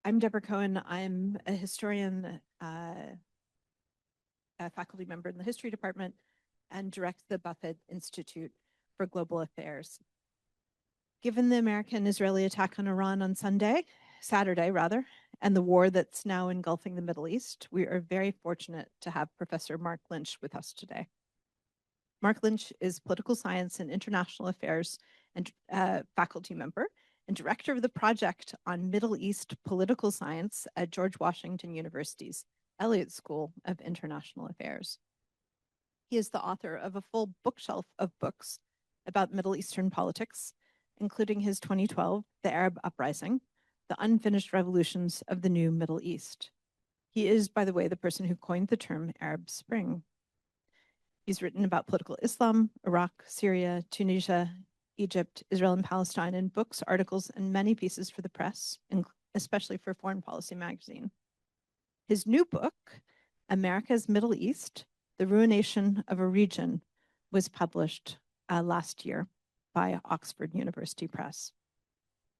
I'm Deborah Cohen. I'm a historian, a faculty member in the history department, and direct the Buffett Institute for Global Affairs. Given the American-Israeli attack on Iran on Saturday rather, and the war that's now engulfing the Middle East, we are very fortunate to have Professor Marc Lynch with us today. Marc Lynch is political science and international affairs and faculty member and director of the project on Middle East political science at George Washington University's Elliott School of International Affairs. He is the author of a full bookshelf of books about Middle Eastern politics, including his 2012 The Arab Uprising, The Unfinished Revolutions of the New Middle East. He is, by the way, the person who coined the term Arab Spring. He's written about political Islam, Iraq, Syria, Tunisia, Egypt, Israel, and Palestine in books, articles, and many pieces for the press, especially for Foreign Policy magazine. His new book, America's Middle East, The Ruination of a Region, was published last year by Oxford University Press.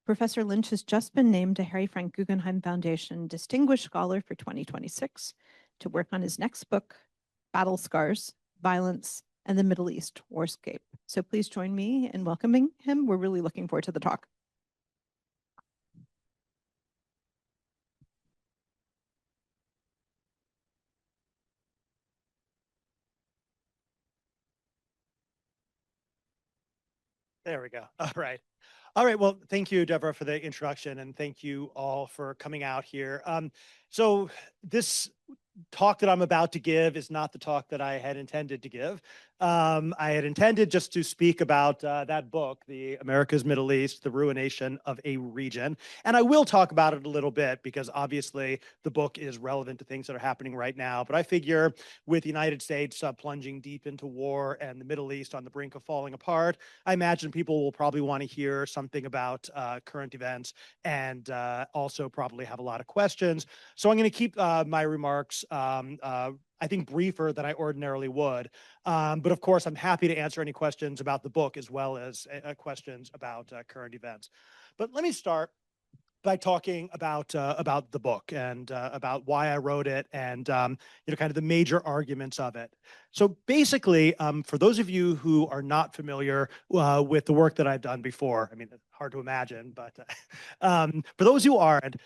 Professor Lynch has just been named a Harry Frank Guggenheim Foundation Distinguished Scholar for 2026 to work on his next book, Battle Scars, Violence, and the Middle East Warscape. So please join me in welcoming him. We're really looking forward to the talk. There we go. All right. All right. Well, thank you, Deborah, for the introduction, and thank you all for coming out here. So this talk that I'm about to give is not the talk that I had intended to give. I had intended just to speak about that book, The America's Middle East, The Ruination of a Region. And I will talk about it a little bit because obviously the book is relevant to things that are happening right now. But I figure with the United States plunging deep into war and the Middle East on the brink of falling apart, I imagine people will probably want to hear something about current events and also probably have a lot of questions. So I'm going to keep my remarks I think briefer than I ordinarily would. But of course, I'm happy to answer any questions about the book as well as questions about current events. But let me start by talking about the book and about why I wrote it and kind of the major arguments of it. So basically, for those of you who are not familiar with the work that I've done before, I mean, it's hard to imagine, but for those who aren't,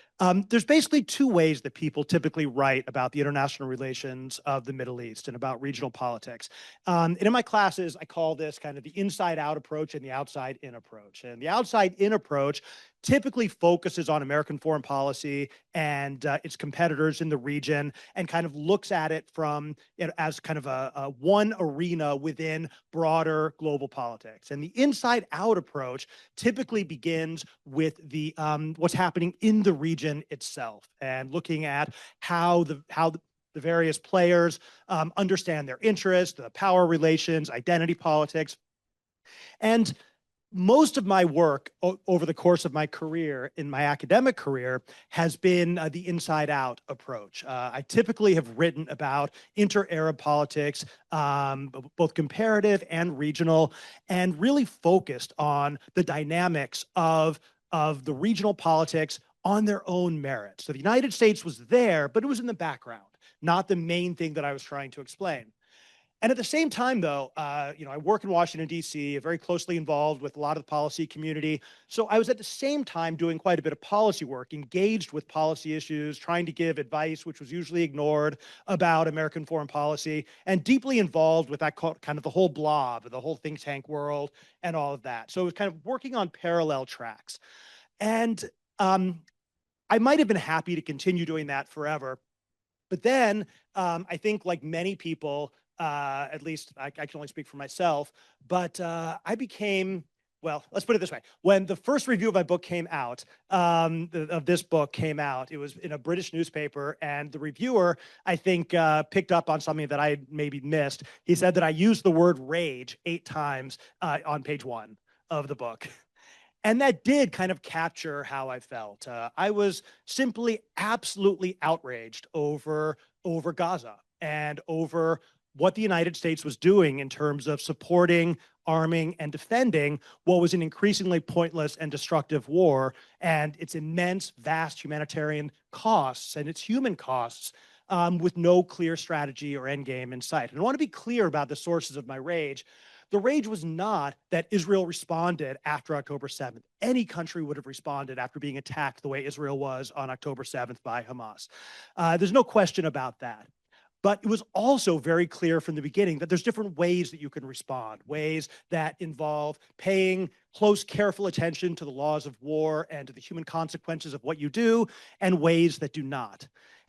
there's basically two ways that people typically write about the international relations of the Middle East and about regional politics. And in my classes, I call this kind of the inside-out approach and the outside-in approach. And the outside-in approach typically focuses on American foreign policy and its competitors in the region and kind of looks at it from as kind of a one arena within broader global politics. And the inside out approach typically begins with the what's happening in the region itself and looking at how the various players understand their interests, the power relations, identity politics. And most of my work over the course of my career, in my academic career, has been the inside-out approach. I typically have written about inter-Arab politics, both comparative and regional, and really focused on the dynamics of the regional politics on their own merit. So the United States was there, but it was in the background, not the main thing that I was trying to explain. And at the same time, though, I work in Washington, D.C., very closely involved with a lot of the policy community. So I was at the same time doing quite a bit of policy work, engaged with policy issues, trying to give advice, which was usually ignored, about American foreign policy, and deeply involved with that kind of the whole blob, the whole think tank world, and all of that. So it was kind of working on parallel tracks. And I might have been happy to continue doing that forever. But then I think like many people, at least I can only speak for myself, but I became, well, let's put it this way. When the first review of my book came out, of this book came out, it was in a British newspaper, and the reviewer, I think, picked up on something that I had maybe missed. He said that I used the word rage 8 times on page 1 of the book. And that did kind of capture how I felt. I was simply absolutely outraged over Gaza and over what the United States was doing in terms of supporting, arming, and defending what was an increasingly pointless and destructive war, and its immense, vast humanitarian costs and its human costs, with no clear strategy or endgame in sight. And I want to be clear about the sources of my rage. The rage was not that Israel responded after October 7th. Any country would have responded after being attacked the way Israel was on October 7th by Hamas. There's no question about that. But it was also very clear from the beginning that there's different ways that you can respond, ways that involve paying close, careful attention to the laws of war and to the human consequences of what you do, and ways that do not.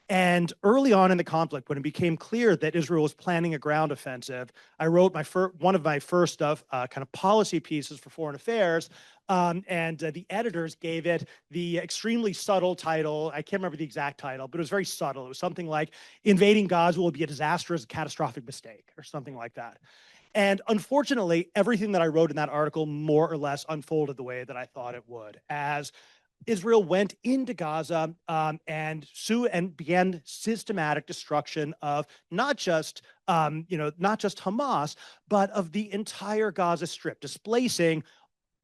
And early on in the conflict, when it became clear that Israel was planning a ground offensive, I wrote one of my first kind of policy pieces for Foreign Affairs, and the editors gave it the extremely subtle title. I can't remember the exact title, but it was very subtle. It was something like "Invading Gaza will be a disastrous, catastrophic mistake," or something like that. And unfortunately, everything that I wrote in that article more or less unfolded the way that I thought it would, as Israel went into Gaza and began systematic destruction of not just not just Hamas, but of the entire Gaza Strip, displacing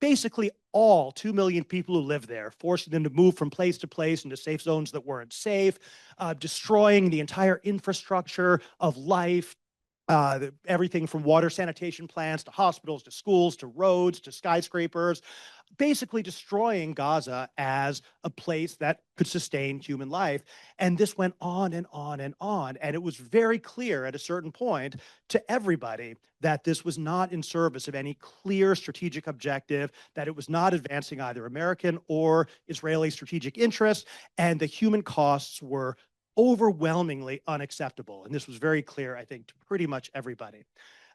basically all 2 million people who live there, forcing them to move from place to place into safe zones that weren't safe, destroying the entire infrastructure of life, everything from water sanitation plants to hospitals to schools to roads to skyscrapers, basically destroying Gaza as a place that could sustain human life. And this went on and on and on. And it was very clear at a certain point to everybody that this was not in service of any clear strategic objective, that it was not advancing either American or Israeli strategic interests, and the human costs were overwhelmingly unacceptable. And this was very clear, I think, to pretty much everybody.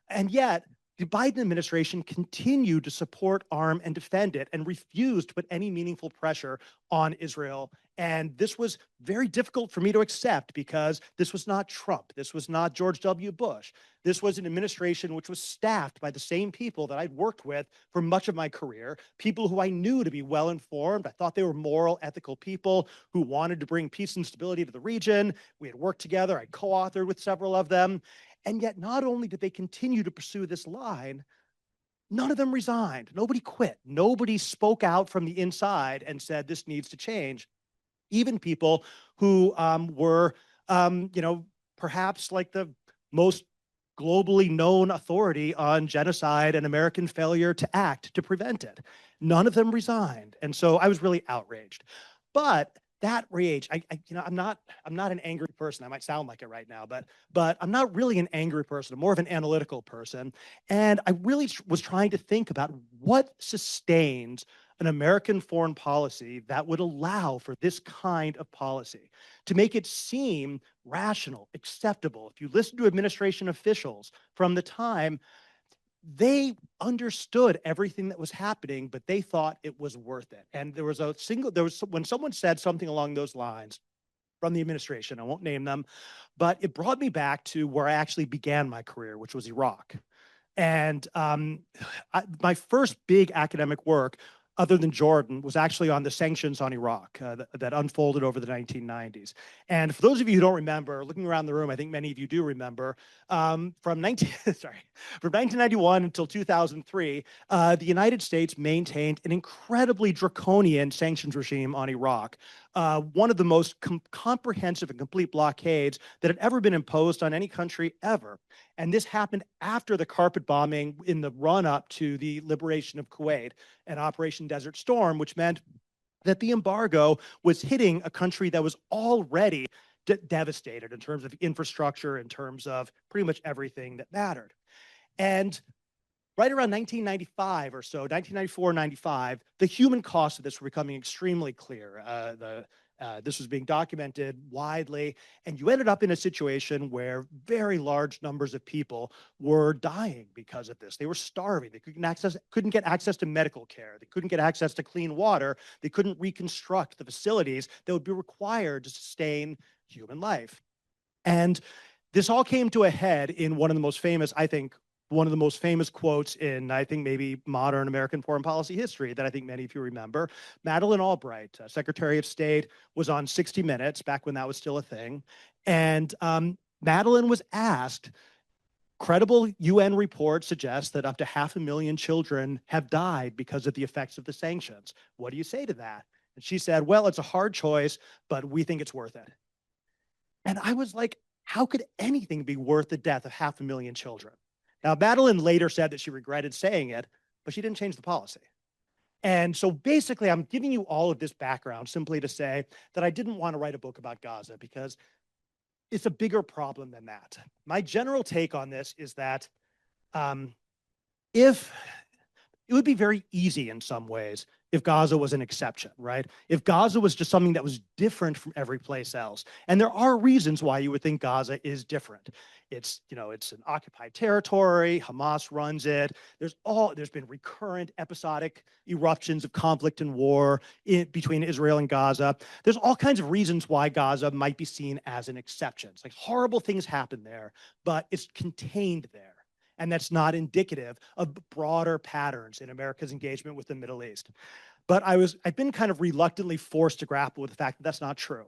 And yet, the Biden administration continued to support, arm, and defend it and refused to put any meaningful pressure on Israel. And this was very difficult for me to accept because this was not Trump. This was not George W. Bush. This was an administration which was staffed by the same people that I'd worked with for much of my career, people who I knew to be well-informed. I thought they were moral, ethical people who wanted to bring peace and stability to the region. We had worked together. I co-authored with several of them. And yet, not only did they continue to pursue this line, none of them resigned. Nobody quit. Nobody spoke out from the inside and said, this needs to change. Even people who were, perhaps like the most globally known authority on genocide and American failure to act to prevent it. None of them resigned. And so I was really outraged. But that rage, I'm not an angry person. I might sound like it right now, but I'm not really an angry person. I'm more of an analytical person. And I really was trying to think about what sustains an American foreign policy that would allow for this kind of policy, to make it seem rational, acceptable. If you listen to administration officials from the time, they understood everything that was happening, but they thought it was worth it. And when someone said something along those lines from the administration, I won't name them, but it brought me back to where I actually began my career, which was Iraq. And my first big academic work, other than Jordan, was actually on the sanctions on Iraq that unfolded over the 1990s. And for those of you who don't remember, looking around the room, I think many of you do remember, from 1991 until 2003, the United States maintained an incredibly draconian sanctions regime on Iraq. One of the most comprehensive and complete blockades that had ever been imposed on any country ever. And this happened after the carpet bombing in the run-up to the liberation of Kuwait and Operation Desert Storm, which meant that the embargo was hitting a country that was already devastated in terms of infrastructure, in terms of pretty much everything that mattered. And right around 1995 or so, 1994, 95, the human costs of this were becoming extremely clear. This was being documented widely, and you ended up in a situation where very large numbers of people were dying because of this. They were starving. They couldn't get access to medical care. They couldn't get access to clean water. They couldn't reconstruct the facilities that would be required to sustain human life. And this all came to a head in one of the most famous, I think, one of the most famous quotes in, I think, maybe modern American foreign policy history that I think many of you remember. Madeleine Albright, Secretary of State, was on 60 Minutes back when that was still a thing. And Madeleine was asked, Credible UN reports suggest that up to 500,000 children have died because of the effects of the sanctions. What do you say to that? And she said, well, it's a hard choice, but we think it's worth it. And I was like, how could anything be worth the death of 500,000 children? Now, Madeline later said that she regretted saying it, but she didn't change the policy. And so basically, I'm giving you all of this background simply to say that I didn't want to write a book about Gaza because it's a bigger problem than that. My general take on this is that if it would be very easy in some ways if Gaza was an exception, right? If Gaza was just something that was different from every place else. And there are reasons why you would think Gaza is different. It's, it's an occupied territory, Hamas runs it. There's been recurrent episodic eruptions of conflict and war between Israel and Gaza. There's all kinds of reasons why Gaza might be seen as an exception. It's like horrible things happen there, but it's contained there. And that's not indicative of broader patterns in America's engagement with the Middle East. But I've been kind of reluctantly forced to grapple with the fact that that's not true.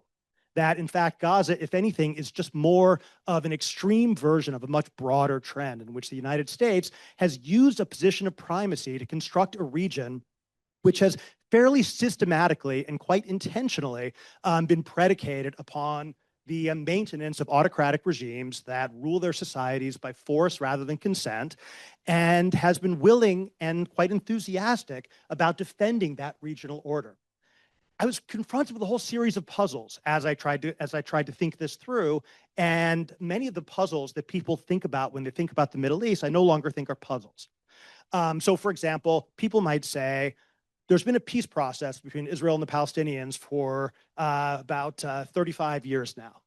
That in fact, Gaza, if anything, is just more of an extreme version of a much broader trend in which the United States has used a position of primacy to construct a region which has fairly systematically and quite intentionally been predicated upon the maintenance of autocratic regimes that rule their societies by force rather than consent, and has been willing and quite enthusiastic about defending that regional order. I was confronted with a whole series of puzzles as I tried to think this through, and many of the puzzles that people think about when they think about the Middle East, I no longer think are puzzles. So, for example, people might say, there's been a peace process between Israel and the Palestinians for about 35 years now,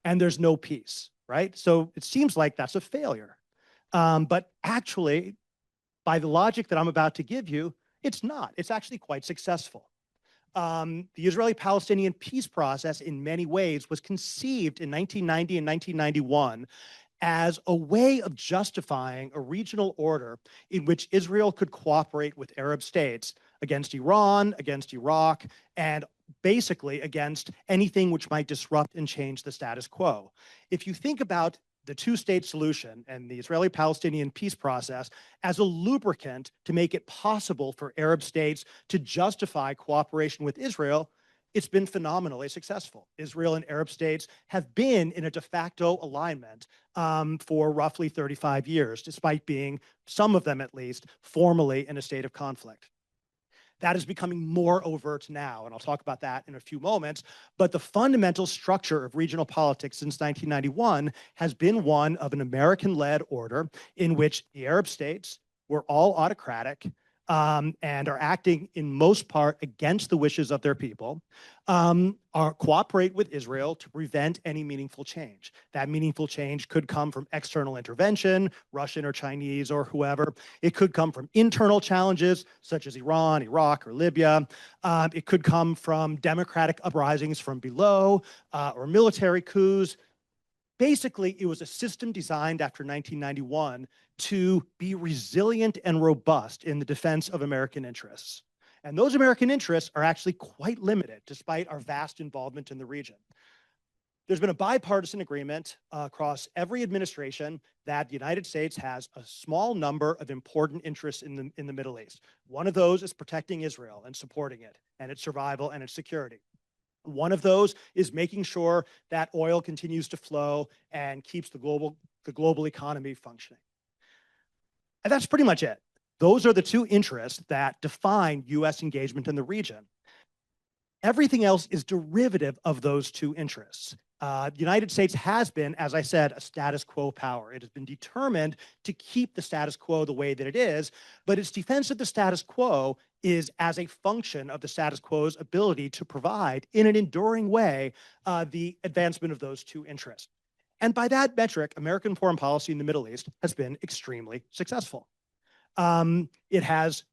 and there's no peace, right? So it seems like that's a failure. But actually, by the logic that I'm about to give you, it's not. It's actually quite successful. The Israeli-Palestinian peace process, in many ways, was conceived in 1990 and 1991 as a way of justifying a regional order in which Israel could cooperate with Arab states against Iran, against Iraq, and basically against anything which might disrupt and change the status quo. If you think about the two-state solution and the Israeli-Palestinian peace process as a lubricant to make it possible for Arab states to justify cooperation with Israel, it's been phenomenally successful. Israel and Arab states have been in a de facto alignment for roughly 35 years, despite being, some of them at least, formally in a state of conflict. That is becoming more overt now, and I'll talk about that in a few moments. But the fundamental structure of regional politics since 1991 has been one of an American-led order in which the Arab states were all autocratic and are acting in most part against the wishes of their people, cooperate with Israel to prevent any meaningful change. That meaningful change could come from external intervention, Russian or Chinese or whoever. It could come from internal challenges such as Iran, Iraq, or Libya. It could come from democratic uprisings from below or military coups. Basically, it was a system designed after 1991 to be resilient and robust in the defense of American interests. And those American interests are actually quite limited, despite our vast involvement in the region. There's been a bipartisan agreement across every administration that the United States has a small number of important interests in the Middle East. One of those is protecting Israel and supporting it and its survival and its security. One of those is making sure that oil continues to flow and keeps the global economy functioning. And that's pretty much it. Those are the two interests that define U.S. engagement in the region. Everything else is derivative of those two interests. The United States has been, as I said, a status quo power. It has been determined to keep the status quo the way that it is, but its defense of the status quo is as a function of the status quo's ability to provide, in an enduring way, the advancement of those two interests. And by that metric, American foreign policy in the Middle East has been extremely successful. It has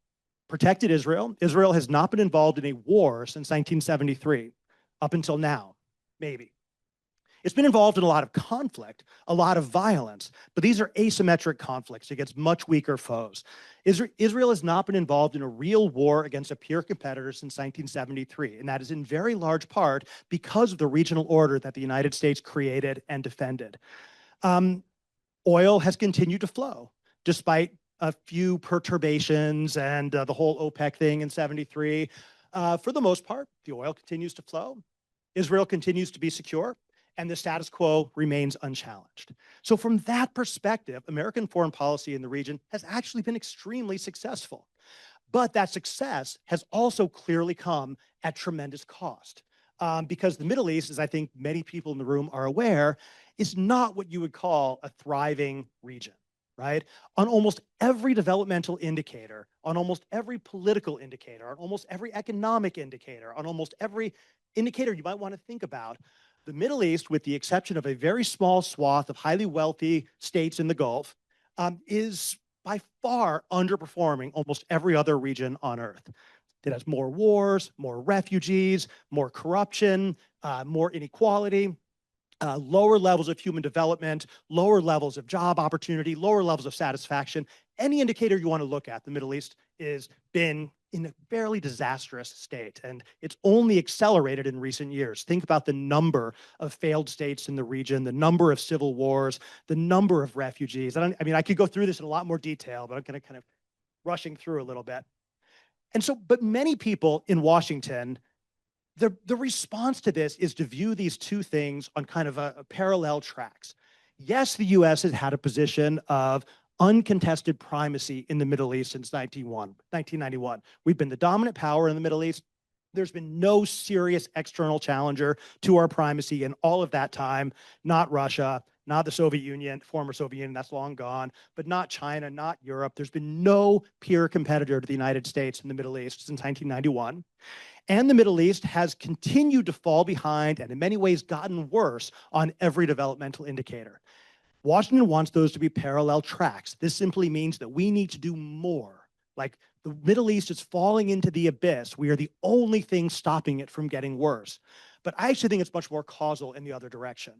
protected Israel. Israel has not been involved in a war since 1973, up until now, maybe. It's been involved in a lot of conflict, a lot of violence, but these are asymmetric conflicts against much weaker foes. Israel has not been involved in a real war against a peer competitor since 1973, and that is in very large part because of the regional order that the United States created and defended. Oil has continued to flow despite a few perturbations and the whole OPEC thing in 73. For the most part, the oil continues to flow. Israel continues to be secure, and the status quo remains unchallenged. So from that perspective, American foreign policy in the region has actually been extremely successful. But that success has also clearly come at tremendous cost. Because the Middle East, as I think many people in the room are aware, is not what you would call a thriving region, right? On almost every developmental indicator, on almost every political indicator, on almost every economic indicator, on almost every indicator you might want to think about, the Middle East, with the exception of a very small swath of highly wealthy states in the Gulf, is by far underperforming almost every other region on Earth. It has more wars, more refugees, more corruption, more inequality, lower levels of human development, lower levels of job opportunity, lower levels of satisfaction. Any indicator you want to look at, the Middle East has been in a fairly disastrous state, and it's only accelerated in recent years. Think about the number of failed states in the region, the number of civil wars, the number of refugees. I mean, I could go through this in a lot more detail, but I'm going to kind of rushing through a little bit. And so, but many people in Washington, the response to this is to view these two things on kind of a parallel tracks. Yes, the US has had a position of uncontested primacy in the Middle East since 1991. We've been the dominant power in the Middle East. There's been no serious external challenger to our primacy in all of that time, not Russia, not the Soviet Union, former Soviet Union, that's long gone, but not China, not Europe. There's been no peer competitor to the United States in the Middle East since 1991. And the Middle East has continued to fall behind and in many ways gotten worse on every developmental indicator. Washington wants those to be parallel tracks. This simply means that we need to do more. Like the Middle East is falling into the abyss. We are the only thing stopping it from getting worse. But I actually think it's much more causal in the other direction.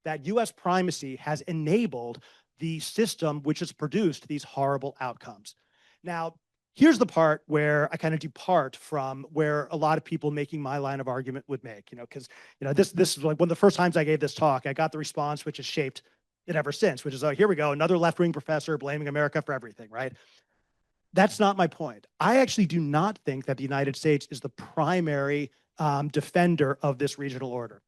That US primacy has enabled the system which has produced these horrible outcomes. Now, here's the part where I kind of depart from where a lot of people making my line of argument would make, because, this is like one of the first times I gave this talk, I got the response which has shaped it ever since, which is, oh, here we go, another left-wing professor blaming America for everything, right? That's not my point. I actually do not think that the United States is the primary defender of this regional order.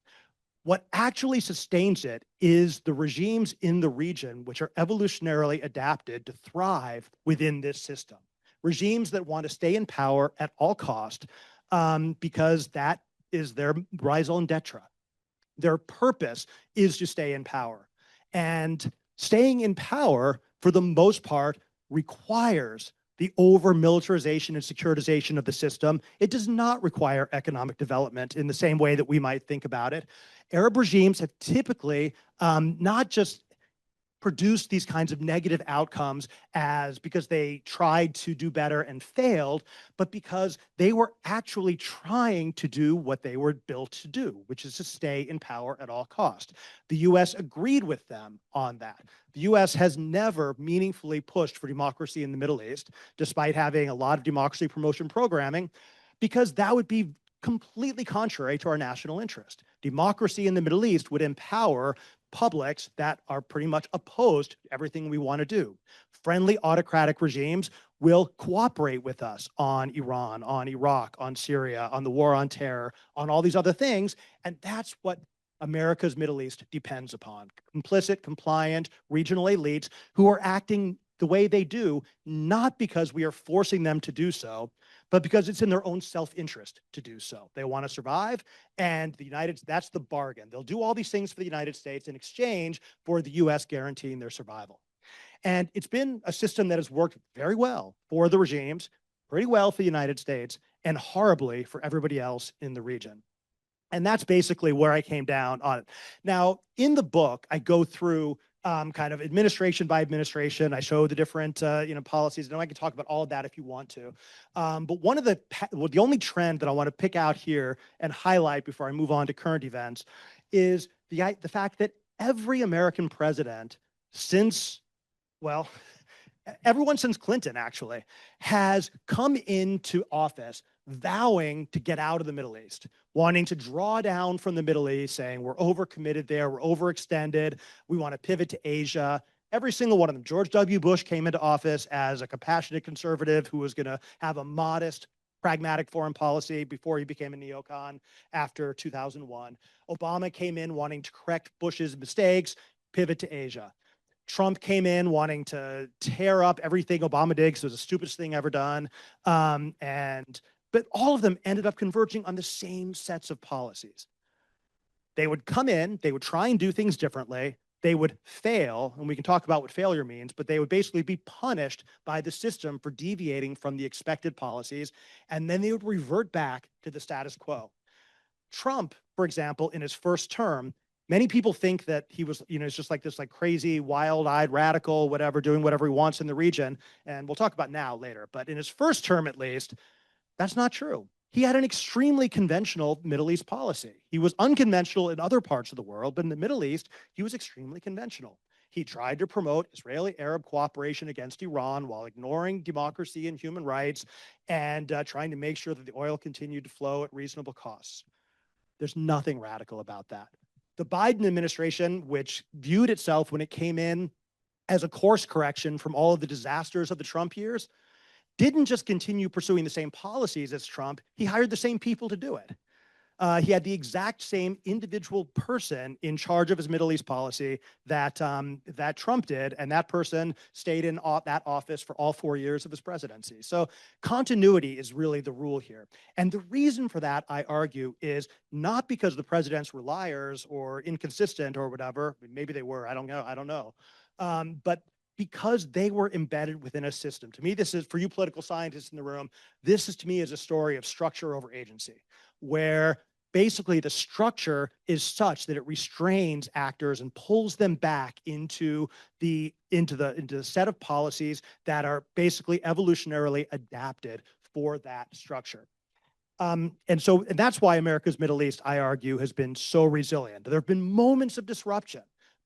What actually sustains it is the regimes in the region which are evolutionarily adapted to thrive within this system. Regimes that want to stay in power at all cost because that is their raison d'etre. Their purpose is to stay in power. And staying in power, for the most part, requires the over-militarization and securitization of the system. It does not require economic development in the same way that we might think about it. Arab regimes have typically not just produced these kinds of negative outcomes because they tried to do better and failed, but because they were actually trying to do what they were built to do, which is to stay in power at all cost. The US agreed with them on that. The US has never meaningfully pushed for democracy in the Middle East, despite having a lot of democracy promotion programming, because that would be completely contrary to our national interest. Democracy in the Middle East would empower publics that are pretty much opposed to everything we want to do. Friendly autocratic regimes will cooperate with us on Iran, on Iraq, on Syria, on the war on terror, on all these other things. And that's what America's Middle East depends upon. Complicit, compliant, regional elites who are acting the way they do, not because we are forcing them to do so, but because it's in their own self-interest to do so. They want to survive, and that's the bargain. They'll do all these things for the United States in exchange for the US guaranteeing their survival. And it's been a system that has worked very well for the regimes, pretty well for the United States, and horribly for everybody else in the region. And that's basically where I came down on it. Now, in the book, I go through kind of administration by administration. I show the different policies. And I can talk about all of that if you want to. But the only trend that I want to pick out here and highlight before I move on to current events is the fact that every American president since, well, everyone since Clinton actually has come into office vowing to get out of the Middle East, wanting to draw down from the Middle East, saying we're overcommitted there, we're overextended, we want to pivot to Asia. Every single one of them. George W. Bush came into office as a compassionate conservative who was going to have a modest, pragmatic foreign policy before he became a neocon after 2001. Obama came in wanting to correct Bush's mistakes, pivot to Asia. Trump came in wanting to tear up everything Obama did because it was the stupidest thing ever done. But all of them ended up converging on the same sets of policies. They would come in, they would try and do things differently, they would fail, and we can talk about what failure means, but they would basically be punished by the system for deviating from the expected policies, and then they would revert back to the status quo. Trump, for example, in his first term, many people think that he was, it's just like this like crazy, wild-eyed radical, whatever, doing whatever he wants in the region, and we'll talk about now later, but in his first term at least, that's not true. He had an extremely conventional Middle East policy. He was unconventional in other parts of the world, but in the Middle East, he was extremely conventional. He tried to promote Israeli-Arab cooperation against Iran while ignoring democracy and human rights and trying to make sure that the oil continued to flow at reasonable costs. There's nothing radical about that. The Biden administration, which viewed itself when it came in as a course correction from all of the disasters of the Trump years, didn't just continue pursuing the same policies as Trump, he hired the same people to do it. He had the exact same individual person in charge of his Middle East policy that Trump did, and that person stayed in that office for all 4 years of his presidency. So continuity is really the rule here. And the reason for that, I argue, is not because the presidents were liars or inconsistent or whatever. Maybe they were, I don't know. But because they were embedded within a system. To me, this is, for you political scientists in the room, this is to me is a story of structure over agency, where basically the structure is such that it restrains actors and pulls them back into the set of policies that are basically evolutionarily adapted for that structure. And that's why America's Middle East, I argue, has been so resilient. There have been moments of disruption.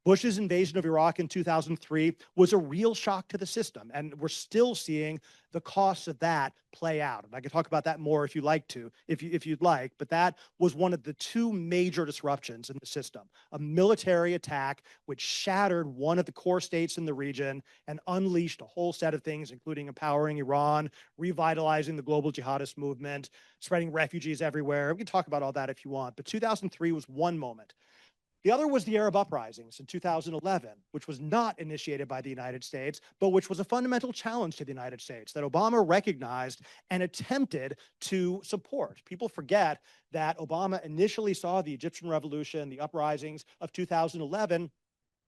Bush's invasion of Iraq in 2003 was a real shock to the system, and we're still seeing the costs of that play out. And I can talk about that more if you like to, if you'd like, but that was one of the two major disruptions in the system. A military attack which shattered one of the core states in the region and unleashed a whole set of things, including empowering Iran, revitalizing the global jihadist movement, spreading refugees everywhere. We can talk about all that if you want, but 2003 was one moment. The other was the Arab uprisings in 2011, which was not initiated by the United States, but which was a fundamental challenge to the United States that Obama recognized and attempted to support. People forget that Obama initially saw the Egyptian revolution, the uprisings of 2011,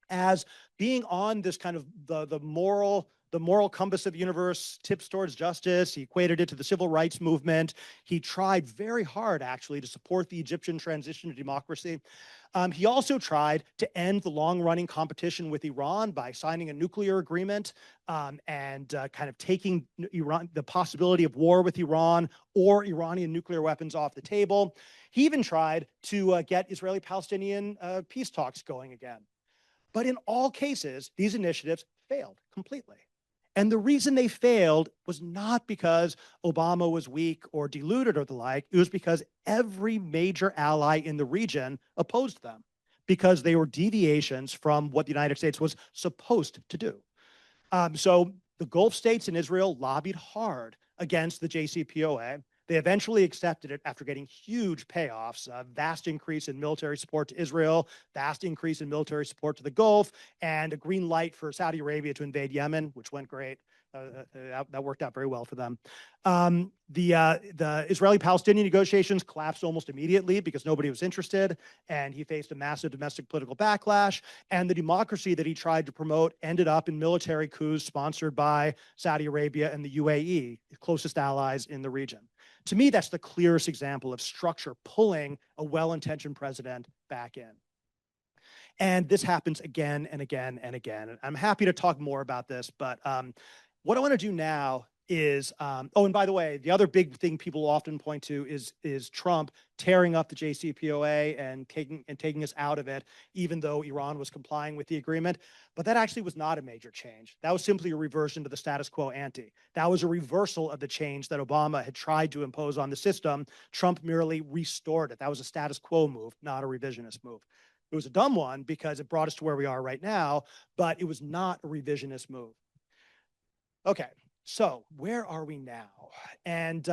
as being on this kind of the moral compass of the universe, tips towards justice. He equated it to the civil rights movement. He tried very hard, actually, to support the Egyptian transition to democracy. He also tried to end the long-running competition with Iran by signing a nuclear agreement and kind of taking the possibility of war with Iran or Iranian nuclear weapons off the table. He even tried to get Israeli-Palestinian peace talks going again. But in all cases, these initiatives failed completely. And the reason they failed was not because Obama was weak or deluded or the like. It was because every major ally in the region opposed them because they were deviations from what the United States was supposed to do. So the Gulf states and Israel lobbied hard against the JCPOA. They eventually accepted it after getting huge payoffs, a vast increase in military support to Israel, vast increase in military support to the Gulf, and a green light for Saudi Arabia to invade Yemen, which went great. That worked out very well for them. The Israeli-Palestinian negotiations collapsed almost immediately because nobody was interested, and he faced a massive domestic political backlash. And the democracy that he tried to promote ended up in military coups sponsored by Saudi Arabia and the UAE, the closest allies in the region. To me, that's the clearest example of structure pulling a well-intentioned president back in. And this happens again and again and again. I'm happy to talk more about this, but what I want to do now is, oh, and by the way, the other big thing people often point to is Trump tearing up the JCPOA and taking us out of it, even though Iran was complying with the agreement. But that actually was not a major change. That was simply a reversion to the status quo ante. That was a reversal of the change that Obama had tried to impose on the system. Trump merely restored it. That was a status quo move, not a revisionist move. It was a dumb one because it brought us to where we are right now, but it was not a revisionist move. Okay, so where are we now? And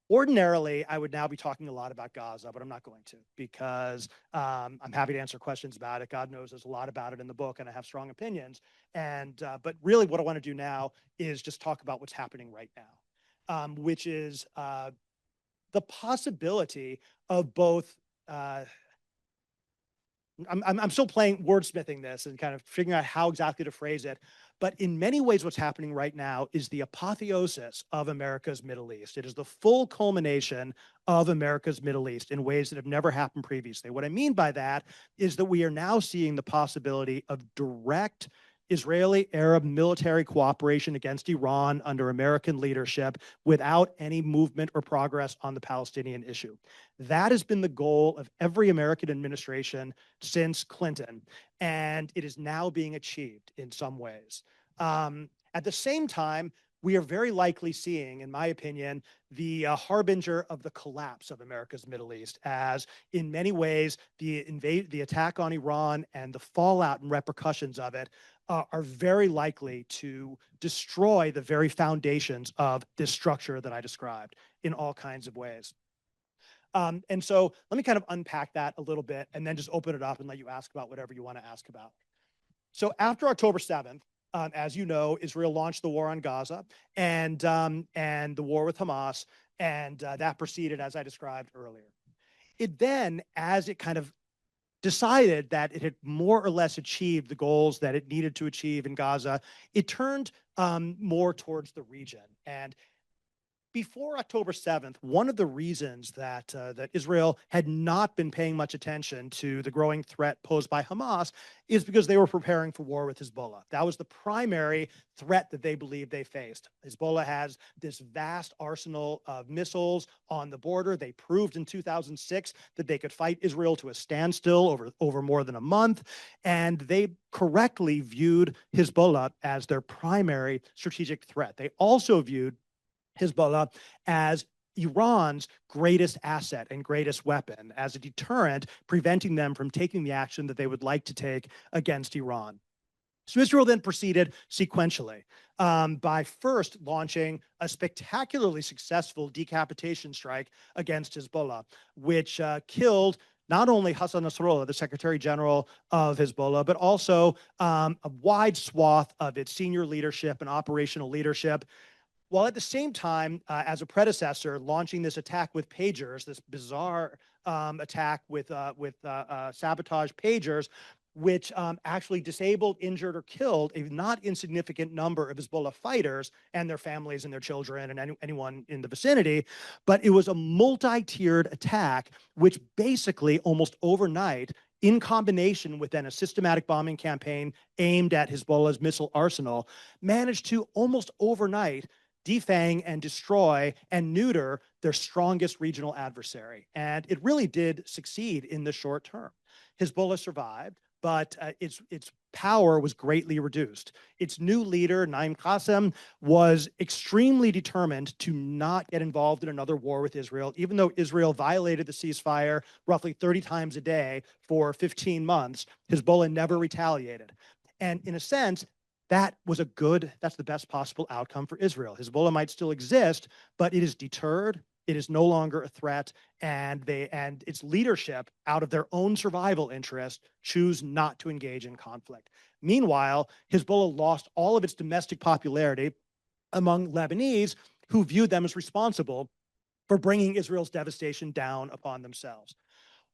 ordinarily, I would now be talking a lot about Gaza, but I'm not going to because I'm happy to answer questions about it. God knows there's a lot about it in the book, and I have strong opinions. And but really, what I want to do now is just talk about what's happening right now, which is the possibility of both. I'm still playing wordsmithing this and kind of figuring out how exactly to phrase it. But in many ways, what's happening right now is the apotheosis of America's Middle East. It is the full culmination of America's Middle East in ways that have never happened previously. What I mean by that is that we are now seeing the possibility of direct Israeli-Arab military cooperation against Iran under American leadership without any movement or progress on the Palestinian issue. That has been the goal of every American administration since Clinton, and it is now being achieved in some ways. At the same time, we are very likely seeing, in my opinion, the harbinger of the collapse of America's Middle East, as in many ways, the attack on Iran and the fallout and repercussions of it are very likely to destroy the very foundations of this structure that I described in all kinds of ways. And so let me kind of unpack that a little bit and then just open it up and let you ask about whatever you want to ask about. So after October 7th, as you know, Israel launched the war on Gaza and the war with Hamas, and that proceeded as I described earlier. It then, as it kind of decided that it had more or less achieved the goals that it needed to achieve in Gaza, it turned more towards the region. And before October 7th, one of the reasons that that Israel had not been paying much attention to the growing threat posed by Hamas is because they were preparing for war with Hezbollah. That was the primary threat that they believed they faced. Hezbollah has this vast arsenal of missiles on the border. They proved in 2006 that they could fight Israel to a standstill over more than a month, and they correctly viewed Hezbollah as their primary strategic threat. They also viewed Hezbollah as Iran's greatest asset and greatest weapon, as a deterrent, preventing them from taking the action that they would like to take against Iran. So Israel then proceeded sequentially by first launching a spectacularly successful decapitation strike against Hezbollah, which killed not only Hassan Nasrallah, the Secretary General of Hezbollah, but also a wide swath of its senior leadership and operational leadership, while at the same time, as a predecessor, launching this attack with pagers, this bizarre attack with sabotage pagers, which actually disabled, injured, or killed a not insignificant number of Hezbollah fighters and their families and their children and anyone in the vicinity. But it was a multi-tiered attack, which basically almost overnight, in combination with then a systematic bombing campaign aimed at Hezbollah's missile arsenal, managed to almost overnight defang and destroy and neuter their strongest regional adversary. And it really did succeed in the short term. Hezbollah survived, but its power was greatly reduced. Its new leader, Naim Qassem, was extremely determined to not get involved in another war with Israel, even though Israel violated the ceasefire roughly 30 times a day for 15 months. Hezbollah never retaliated. And in a sense, that's the best possible outcome for Israel. Hezbollah might still exist, but it is deterred, it is no longer a threat, and its leadership, out of their own survival interest, choose not to engage in conflict. Meanwhile, Hezbollah lost all of its domestic popularity among Lebanese, who viewed them as responsible for bringing Israel's devastation down upon themselves.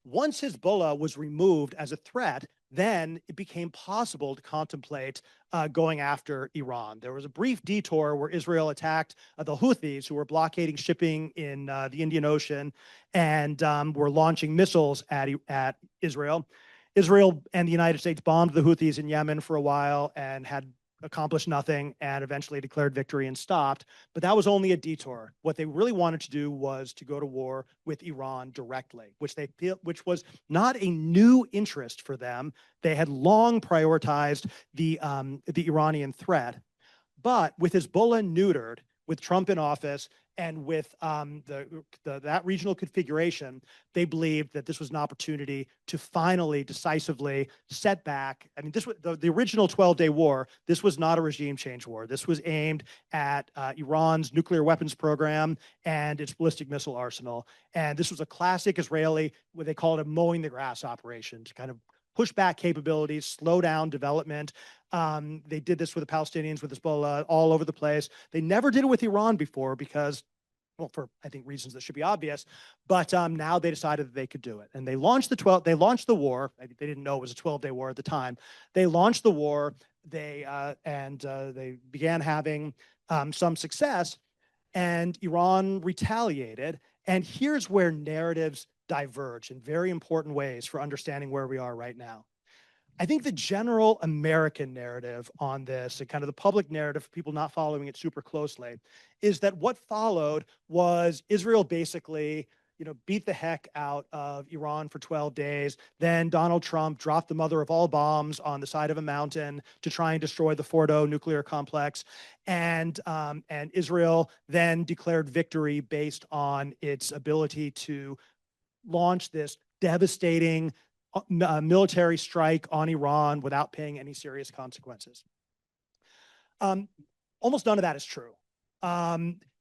Once Hezbollah was removed as a threat, then it became possible to contemplate going after Iran. There was a brief detour where Israel attacked the Houthis, who were blockading shipping in the Indian Ocean and were launching missiles at Israel. Israel and the United States bombed the Houthis in Yemen for a while and had accomplished nothing and eventually declared victory and stopped. But that was only a detour. What they really wanted to do was to go to war with Iran directly, which was not a new interest for them. They had long prioritized the Iranian threat. But with Hezbollah neutered, with Trump in office, And with that regional configuration, they believed that this was an opportunity to finally decisively set back. I mean, this was the original 12-day war. This was not a regime change war. This was aimed at Iran's nuclear weapons program and its ballistic missile arsenal. And this was a classic Israeli, what they call it, a mowing the grass operation, to kind of push back capabilities, slow down development. They did this with the Palestinians, with Hezbollah, all over the place. They never did it with Iran before because, well, for I think reasons that should be obvious. But now they decided that they could do it, and they launched the war. They didn't know it was a 12-day war at the time. They launched the war. They began having some success, and Iran retaliated. And here's where narratives diverge in very important ways for understanding where we are right now. I think the general American narrative on this, and kind of the public narrative for people not following it super closely, is that what followed was Israel basically, beat the heck out of Iran for 12 days. Then Donald Trump dropped the mother of all bombs on the side of a mountain to try and destroy the Fordo nuclear complex. And Israel then declared victory based on its ability to launch this devastating military strike on Iran without paying any serious consequences. Almost none of that is true.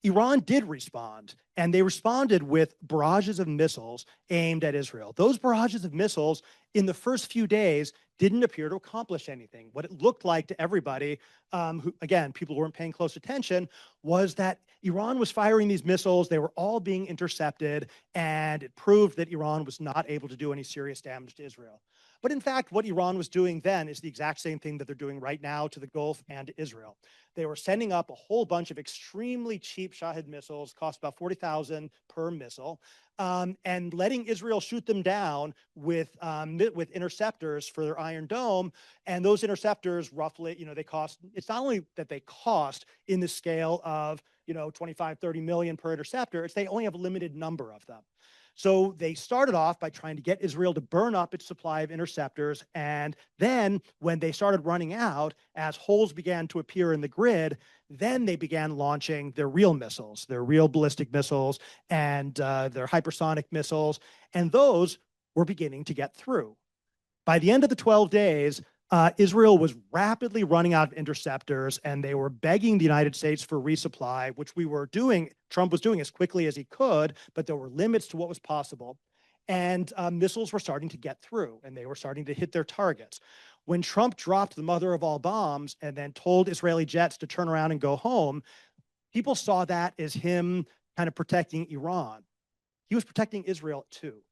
Iran did respond, and they responded with barrages of missiles aimed at Israel. Those barrages of missiles in the first few days didn't appear to accomplish anything. What it looked like to everybody, who, again, people who weren't paying close attention, was that Iran was firing these missiles. They were all being intercepted, and it proved that Iran was not able to do any serious damage to Israel. But in fact, what Iran was doing then is the exact same thing that they're doing right now to the Gulf and to Israel. They were sending up a whole bunch of extremely cheap Shahed missiles, cost about $40,000 per missile, and letting Israel shoot them down with interceptors for their Iron Dome. And those interceptors, roughly, they cost. It's not only that they cost in the scale of 25, 30 million per interceptor. It's they only have a limited number of them. So they started off by trying to get Israel to burn up its supply of interceptors. And then when they started running out, as holes began to appear in the grid, then they began launching their real missiles, their real ballistic missiles, and their hypersonic missiles. And those were beginning to get through. By the end of the 12 days, Israel was rapidly running out of interceptors, and they were begging the United States for resupply, which Trump was doing as quickly as he could, but there were limits to what was possible. And missiles were starting to get through, and they were starting to hit their targets. When Trump dropped the mother of all bombs and then told Israeli jets to turn around and go home, people saw that as him kind of protecting Iran. He was protecting Israel too.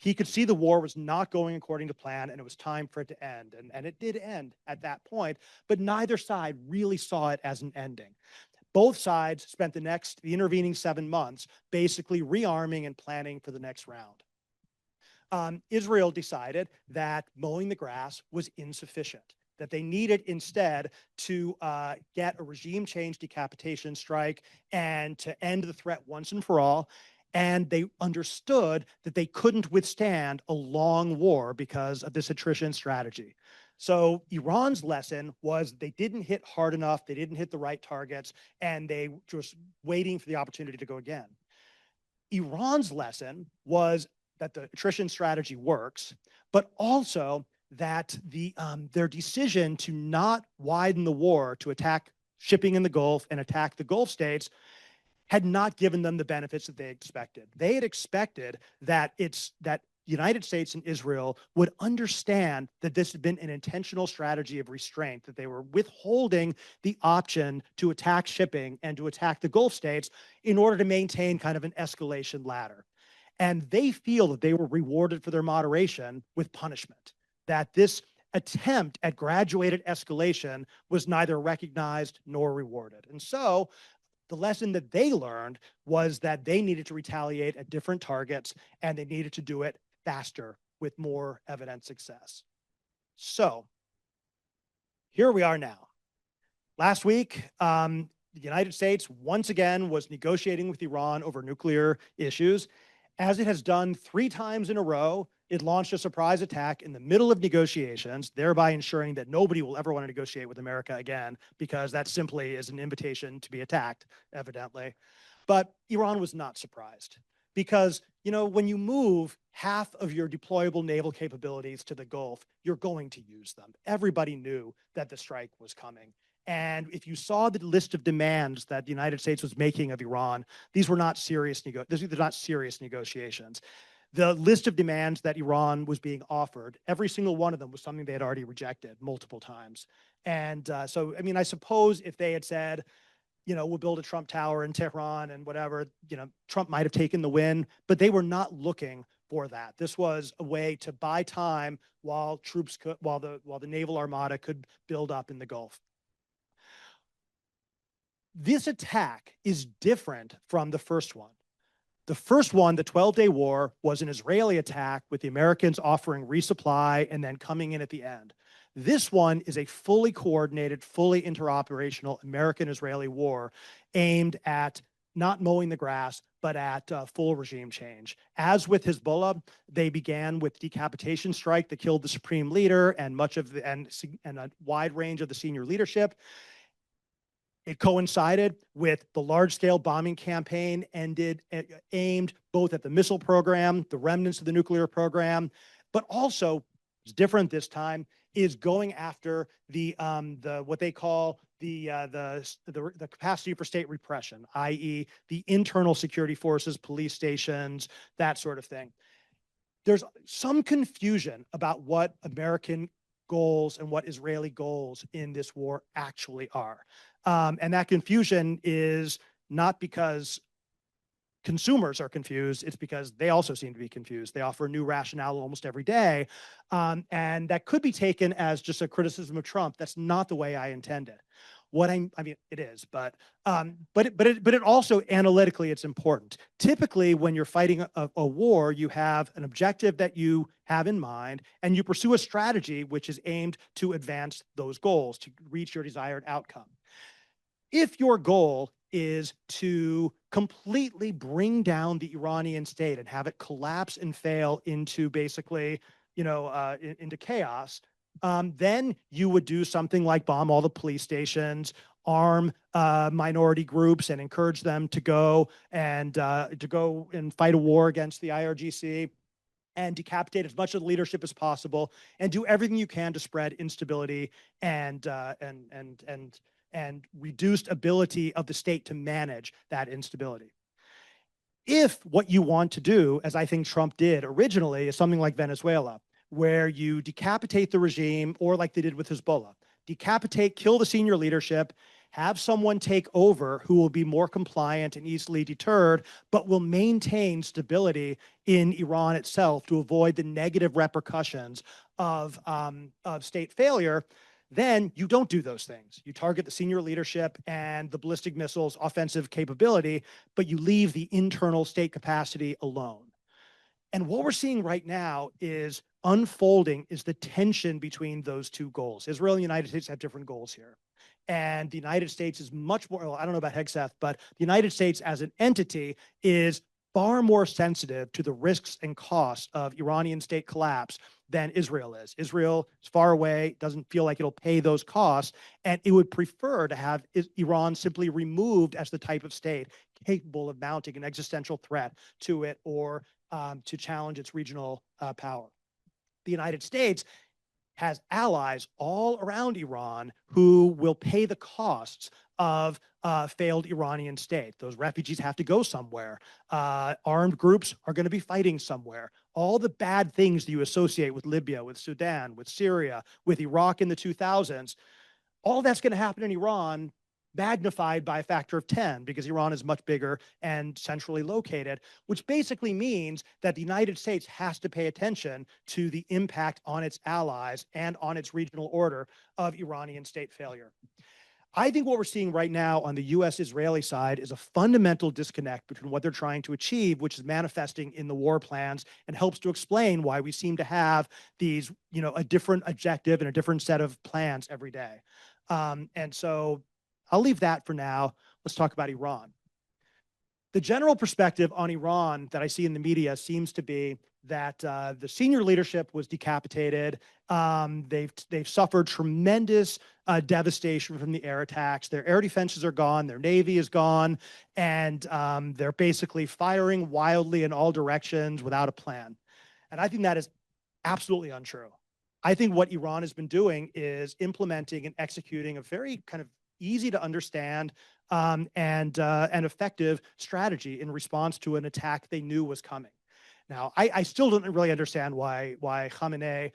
He could see the war was not going according to plan, and it was time for it to end. And it did end at that point, but neither side really saw it as an ending. Both sides spent the intervening 7 months basically rearming and planning for the next round. Israel decided that mowing the grass was insufficient, that they needed instead to get a regime change decapitation strike and to end the threat once and for all. And they understood that they couldn't withstand a long war because of this attrition strategy. So Iran's lesson was they didn't hit hard enough, they didn't hit the right targets, and they were just waiting for the opportunity to go again. Iran's lesson was that the attrition strategy works, but also that their decision to not widen the war to attack shipping in the Gulf and attack the Gulf states had not given them the benefits that they expected. They had expected that the United States and Israel would understand that this had been an intentional strategy of restraint, that they were withholding the option to attack shipping and to attack the Gulf states in order to maintain kind of an escalation ladder. And they feel that they were rewarded for their moderation with punishment, that this attempt at graduated escalation was neither recognized nor rewarded. And so the lesson that they learned was that they needed to retaliate at different targets, and they needed to do it faster with more evident success. So here we are now. Last week, the United States once again was negotiating with Iran over nuclear issues. As it has done 3 times in a row, it launched a surprise attack in the middle of negotiations, thereby ensuring that nobody will ever want to negotiate with America again, because that simply is an invitation to be attacked, evidently. But Iran was not surprised because, when you move half of your deployable naval capabilities to the Gulf, you're going to use them. Everybody knew that the strike was coming. And if you saw the list of demands that the United States was making of Iran, these were not serious negotiations. The list of demands that Iran was being offered, every single one of them was something they had already rejected multiple times. And so, I suppose if they had said, we'll build a Trump Tower in Tehran and whatever, Trump might have taken the win, but they were not looking for that. This was a way to buy time while the naval armada could build up in the Gulf. This attack is different from the first one. The first one, the 12-Day War, was an Israeli attack with the Americans offering resupply and then coming in at the end. This one is a fully coordinated, fully interoperational American-Israeli war aimed at not mowing the grass, but at full regime change. As with Hezbollah, they began with decapitation strike that killed the supreme leader and a wide range of the senior leadership. It coincided with the large-scale bombing campaign aimed both at the missile program, the remnants of the nuclear program, but also, it's different this time, is going after the what they call the capacity for state repression, i.e., the internal security forces, police stations, that sort of thing. There's some confusion about what American goals and what Israeli goals in this war actually are. And that confusion is not because consumers are confused, it's because they also seem to be confused. They offer a new rationale almost every day. And that could be taken as just a criticism of Trump. That's not the way I intend it. It is, but it also analytically it's important. Typically, when you're fighting a war, you have an objective that you have in mind, and you pursue a strategy which is aimed to advance those goals, to reach your desired outcome. If your goal is to completely bring down the Iranian state and have it collapse and fail into basically, into chaos, then you would do something like bomb all the police stations, arm minority groups, and encourage them to go and fight a war against the IRGC, and decapitate as much of the leadership as possible, and do everything you can to spread instability and reduced ability of the state to manage that instability. If what you want to do, as I think Trump did originally, is something like Venezuela, where you decapitate the regime, or like they did with Hezbollah, decapitate, kill the senior leadership, have someone take over who will be more compliant and easily deterred, but will maintain stability in Iran itself to avoid the negative repercussions of state failure, then you don't do those things. You target the senior leadership and the ballistic missiles offensive capability, but you leave the internal state capacity alone. And what we're seeing right now is unfolding is the tension between those two goals. Israel and the United States have different goals here. And the United States is much more, well, I don't know about Hegseth, but the United States as an entity is far more sensitive to the risks and costs of Iranian state collapse than Israel is. Israel is far away, doesn't feel like it'll pay those costs, and it would prefer to have Iran simply removed as the type of state capable of mounting an existential threat to it or to challenge its regional power. The United States has allies all around Iran who will pay the costs of failed Iranian state. Those refugees have to go somewhere. Armed groups are going to be fighting somewhere. All the bad things that you associate with Libya, with Sudan, with Syria, with Iraq in the 2000s, all that's going to happen in Iran, magnified by a factor of 10, because Iran is much bigger and centrally located, which basically means that the United States has to pay attention to the impact on its allies and on its regional order of Iranian state failure. I think what we're seeing right now on the US-Israeli side is a fundamental disconnect between what they're trying to achieve, which is manifesting in the war plans, and helps to explain why we seem to have these, a different objective and a different set of plans every day. And so I'll leave that for now. Let's talk about Iran. The general perspective on Iran that I see in the media seems to be that the senior leadership was decapitated. They've suffered tremendous devastation from the air attacks. Their air defenses are gone. Their navy is gone, and they're basically firing wildly in all directions without a plan. And I think that is absolutely untrue. I think what Iran has been doing is implementing and executing a very kind of easy to understand and effective strategy in response to an attack they knew was coming. Now, I still don't really understand why Khamenei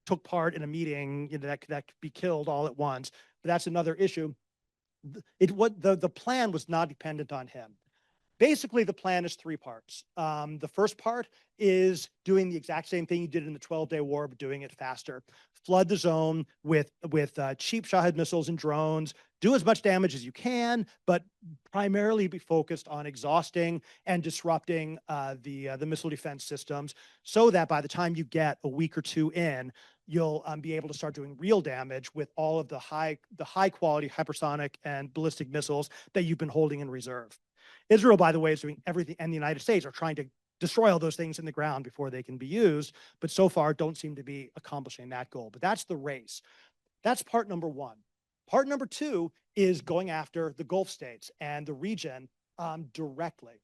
took part in a meeting that could be killed all at once, but that's another issue. The plan was not dependent on him. Basically, the plan is three parts. The first part is doing the exact same thing you did in the 12-day war, but doing it faster. Flood the zone with cheap Shahed missiles and drones. Do as much damage as you can, but primarily be focused on exhausting and disrupting the missile defense systems, so that by the time you get a week or two in, you'll be able to start doing real damage with all of the high quality hypersonic and ballistic missiles that you've been holding in reserve. Israel, by the way, is doing everything, and the United States are trying to destroy all those things in the ground before they can be used, but so far don't seem to be accomplishing that goal. But that's the race. That's part number one. Part number two is going after the Gulf states and the region directly.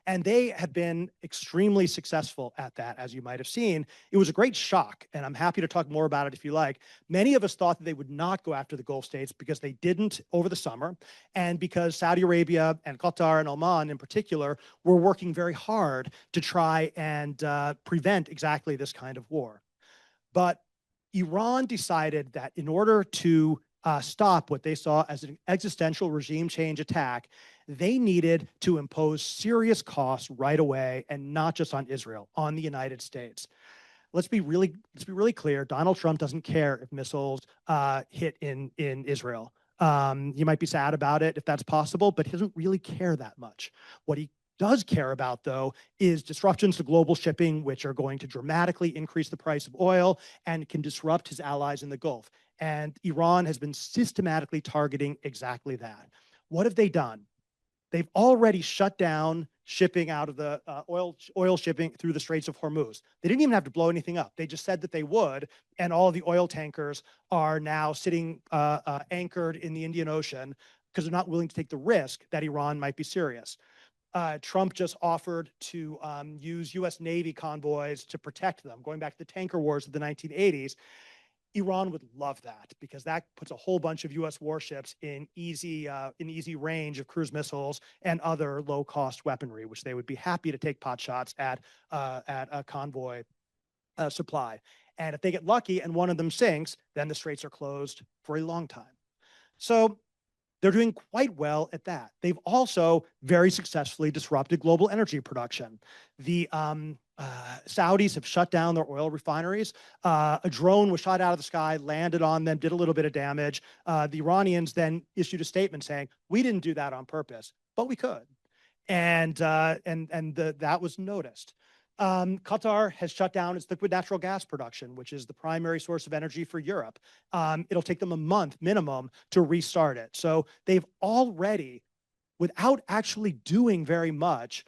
And they have been extremely successful at that, as you might have seen. It was a great shock, and I'm happy to talk more about it if you like. Many of us thought that they would not go after the Gulf states because they didn't over the summer, and because Saudi Arabia and Qatar and Oman in particular were working very hard to try and prevent exactly this kind of war. But Iran decided that in order to stop what they saw as an existential regime change attack, they needed to impose serious costs right away, and not just on Israel, on the United States. Let's be really clear. Donald Trump doesn't care if missiles hit in Israel. He might be sad about it if that's possible, but he doesn't really care that much. What he does care about, though, is disruptions to global shipping, which are going to dramatically increase the price of oil and can disrupt his allies in the Gulf. And Iran has been systematically targeting exactly that. What have they done? They've already shut down shipping out of the oil shipping through the Straits of Hormuz. They didn't even have to blow anything up. They just said that they would, and all of the oil tankers are now sitting anchored in the Indian Ocean because they're not willing to take the risk that Iran might be serious. Trump just offered to use U.S. Navy convoys to protect them, going back to the tanker wars of the 1980s. Iran would love that because that puts a whole bunch of U.S. warships in easy range of cruise missiles and other low-cost weaponry, which they would be happy to take pot shots at a convoy supply. And if they get lucky and one of them sinks, then the straits are closed for a long time. So they're doing quite well at that. They've also very successfully disrupted global energy production. The Saudis have shut down their oil refineries. A drone was shot out of the sky, landed on them, did a little bit of damage. The Iranians then issued a statement saying, "We didn't do that on purpose, but we could," and that was noticed. Qatar has shut down its liquid natural gas production, which is the primary source of energy for Europe. It'll take them a month minimum to restart it. So they've already, without actually doing very much,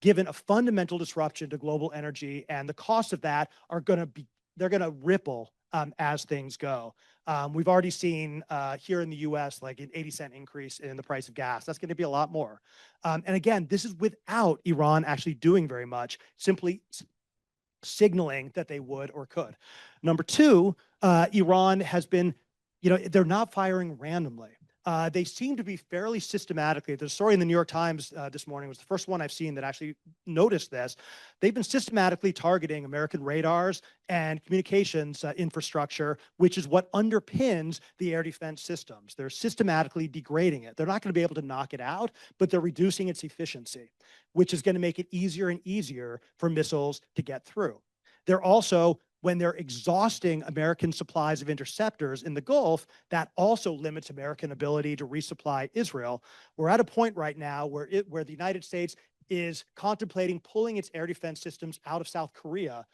given a fundamental disruption to global energy, and the cost of that they're going to ripple as things go. We've already seen here in the US like an 80-cent increase in the price of gas. That's going to be a lot more. And again, this is without Iran actually doing very much, simply signaling that they would or could. Number two, Iran has been, they're not firing randomly. They seem to be fairly systematically. The story in the New York Times this morning was the first one I've seen that actually noticed this. They've been systematically targeting American radars and communications infrastructure, which is what underpins the air defense systems. They're systematically degrading it. They're not going to be able to knock it out, but they're reducing its efficiency, which is going to make it easier and easier for missiles to get through. They're also, when they're exhausting American supplies of interceptors in the Gulf, that also limits American ability to resupply Israel. We're at a point right now where the United States is contemplating pulling its air defense systems out of South Korea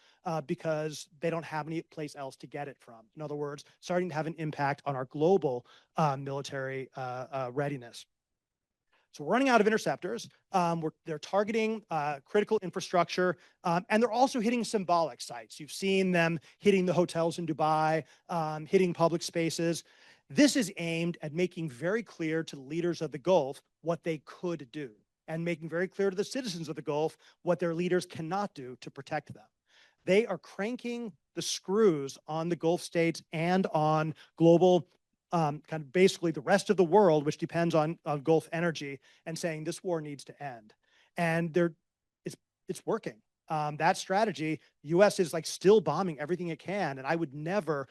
because they don't have any place else to get it from. In other words, starting to have an impact on our global military readiness. So we're running out of interceptors. They're targeting critical infrastructure, and they're also hitting symbolic sites. You've seen them hitting the hotels in Dubai, hitting public spaces. This is aimed at making very clear to the leaders of the Gulf what they could do, and making very clear to the citizens of the Gulf what their leaders cannot do to protect them. They are cranking the screws on the Gulf states and on global, kind of basically the rest of the world, which depends on Gulf energy, and saying this war needs to end. And it's working. That strategy, the U.S. is like still bombing everything it can, and I would never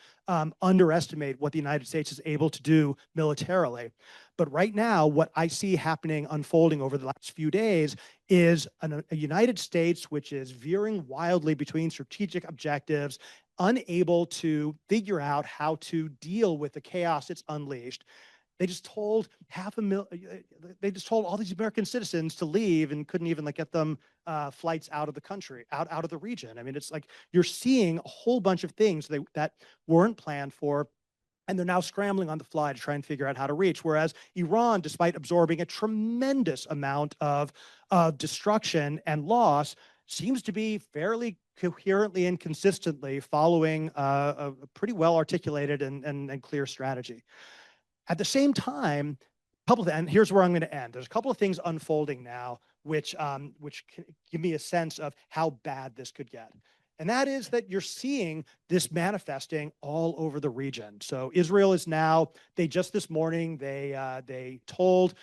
underestimate what the United States is able to do militarily. But right now, what I see happening, unfolding over the last few days, is a United States which is veering wildly between strategic objectives, unable to figure out how to deal with the chaos it's unleashed. They just told they just told all these American citizens to leave and couldn't even like get them flights out of the country, out of the region. I mean, it's like you're seeing a whole bunch of things that weren't planned for, and they're now scrambling on the fly to try and figure out how to reach. Whereas Iran, despite absorbing a tremendous amount of destruction and loss, seems to be fairly coherently and consistently following a pretty well articulated and clear strategy. At the same time, and here's where I'm going to end. There's a couple of things unfolding now, which can give me a sense of how bad this could get. And that is that you're seeing this manifesting all over the region. So Israel is now, they just this morning, they told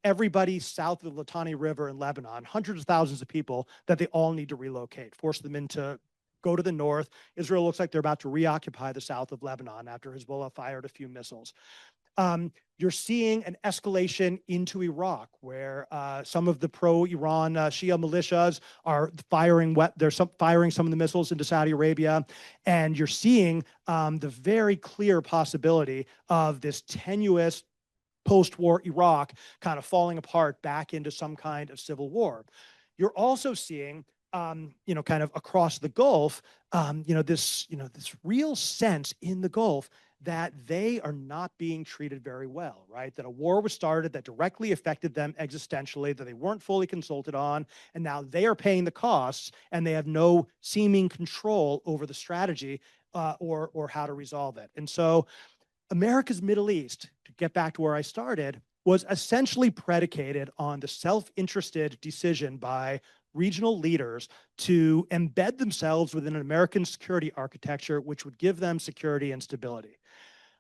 everybody south of the Litani River in Lebanon, hundreds of thousands of people, that they all need to relocate, force them into go to the north. Israel looks like they're about to reoccupy the south of Lebanon after Hezbollah fired a few missiles. You're seeing an escalation into Iraq, where some of the pro-Iran Shia militias are firing firing some of the missiles into Saudi Arabia, and you're seeing the very clear possibility of this tenuous post-war Iraq kind of falling apart back into some kind of civil war. You're also seeing kind of across the Gulf, this real sense in the Gulf that they are not being treated very well, right? That a war was started that directly affected them existentially, that they weren't fully consulted on, and now they are paying the costs, and they have no seeming control over the strategy or how to resolve it. And so America's Middle East, to get back to where I started, was essentially predicated on the self-interested decision by regional leaders to embed themselves within an American security architecture which would give them security and stability.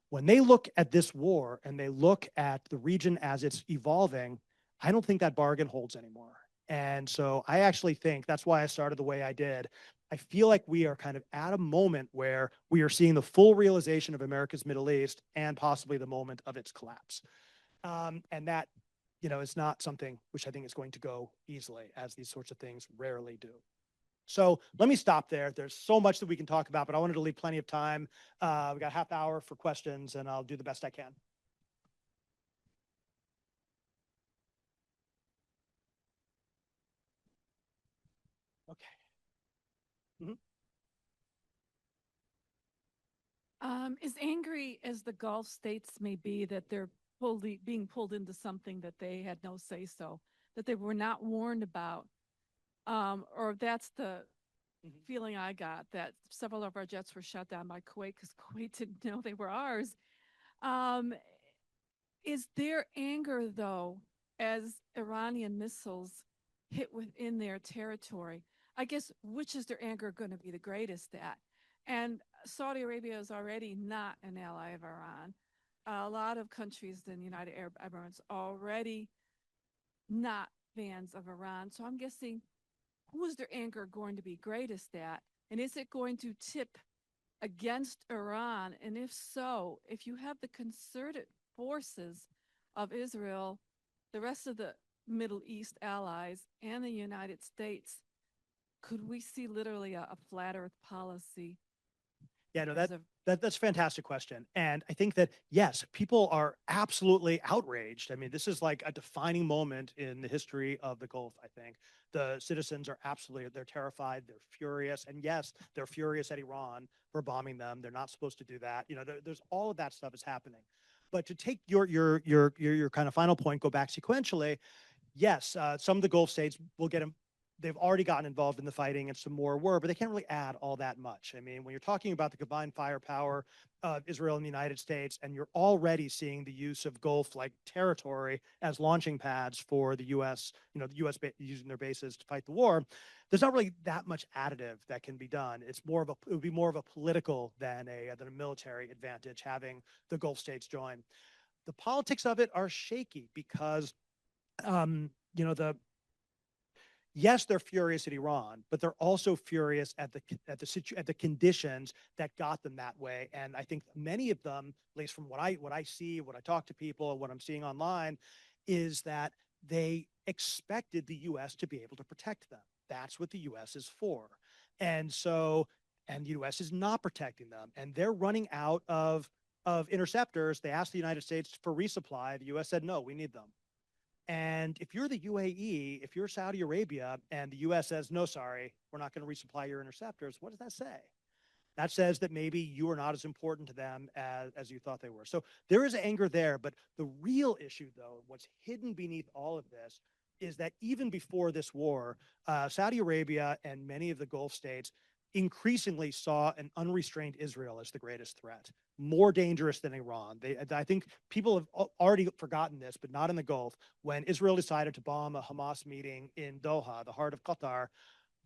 When they look at this war and they look at the region as it's evolving, I don't think that bargain holds anymore. And so I actually think that's why I started the way I did. I feel like we are kind of at a moment where we are seeing the full realization of America's Middle East and possibly the moment of its collapse. And that, is not something which I think is going to go easily, as these sorts of things rarely do. So let me stop there. There's so much that we can talk about, but I wanted to leave plenty of time. We got a half hour for questions, and I'll do the best I can. Okay. Mhm. As angry as the Gulf states may be that they're being pulled into something that they had no say so, that they were not warned about, or that's the feeling I got, that several of our jets were shut down by Kuwait because Kuwait didn't know they were ours. Um, is their anger, though, as Iranian missiles hit within their territory? I guess, which is their anger going to be the greatest at? And Saudi Arabia is already not an ally of Iran. A lot of countries in the United Arab Emirates already not fans of Iran. So I'm guessing, who is their anger going to be greatest at? And is it going to tip against Iran? And if so, if you have the concerted forces of Israel, the rest of the Middle East allies, and the United States, could we see literally a flat earth policy? Yeah, no, that's a fantastic question. And I think that, yes, people are absolutely outraged. I mean, this is like a defining moment in the history of the Gulf, I think. The citizens are they're terrified, they're furious. And yes, they're furious at Iran for bombing them. They're not supposed to do that. There's all of that stuff is happening. But to take your kind of final point, go back sequentially. Yes, some of the Gulf states will get them. They've already gotten involved in the fighting, and some more were, but they can't really add all that much. I mean, when you're talking about the combined firepower of Israel and the United States, and you're already seeing the use of Gulf-like territory as launching pads for the U.S., the U.S. Using their bases to fight the war, there's not really that much additive that can be done. It would be more of a political than a military advantage having the Gulf states join. The politics of it are shaky because yes, they're furious at Iran, but they're also furious at the conditions that got them that way. And I think many of them, at least from what I see, what I talk to people, and what I'm seeing online, is that they expected the U.S. to be able to protect them. That's what the U.S. is for. And the U.S. is not protecting them, and they're running out of interceptors. They asked the United States for resupply. The U.S. said, no, we need them. And if you're the UAE, if you're Saudi Arabia, and the U.S. says, no, sorry, we're not going to resupply your interceptors, what does that say? That says that maybe you are not as important to them as you thought they were. So there is anger there, but the real issue, though, what's hidden beneath all of this, is that even before this war, Saudi Arabia and many of the Gulf states increasingly saw an unrestrained Israel as the greatest threat, more dangerous than Iran. I think people have already forgotten this, but not in the Gulf. When Israel decided to bomb a Hamas meeting in Doha, the heart of Qatar,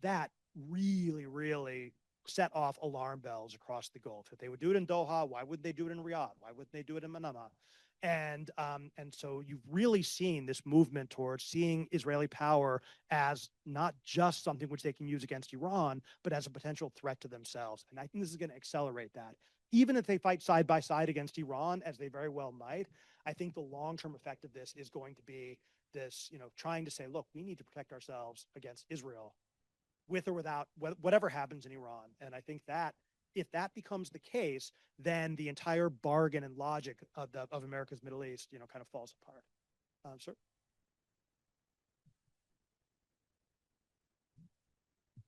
that really, really set off alarm bells across the Gulf. If they would do it in Doha, why wouldn't they do it in Riyadh? Why wouldn't they do it in Manama? And so you've really seen this movement towards seeing Israeli power as not just something which they can use against Iran, but as a potential threat to themselves. And I think this is going to accelerate that. Even if they fight side by side against Iran, as they very well might, I think the long-term effect of this is going to be this, trying to say, look, we need to protect ourselves against Israel, with or without whatever happens in Iran. And I think that if that becomes the case, then the entire bargain and logic of America's Middle East, kind of falls apart. Sir?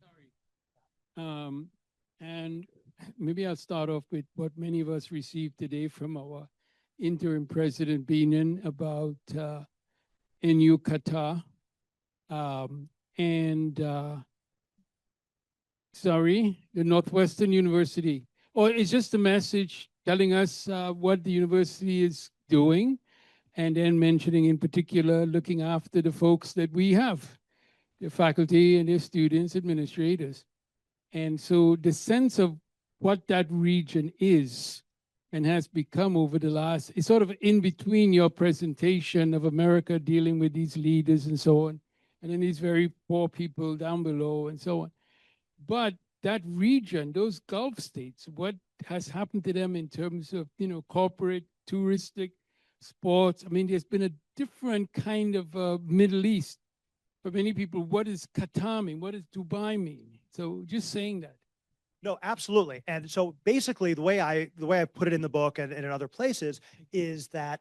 Sorry. And maybe I'll start off with what many of us received today from our interim president, Benin, about NU Qatar. The Northwestern University. Or it's just a message telling us what the university is doing, and then mentioning in particular looking after the folks that we have, the faculty and their students, administrators. And so the sense of what that region is and has become over the last, it's sort of in between your presentation of America dealing with these leaders and so on, and then these very poor people down below and so on. But that region, those Gulf states, what has happened to them in terms of, corporate, touristic, sports? I mean, there's been a different kind of Middle East. For many people, what does Qatar mean? What does Dubai mean? So just saying that. No, absolutely. And so basically the way I put it in the book and in other places is that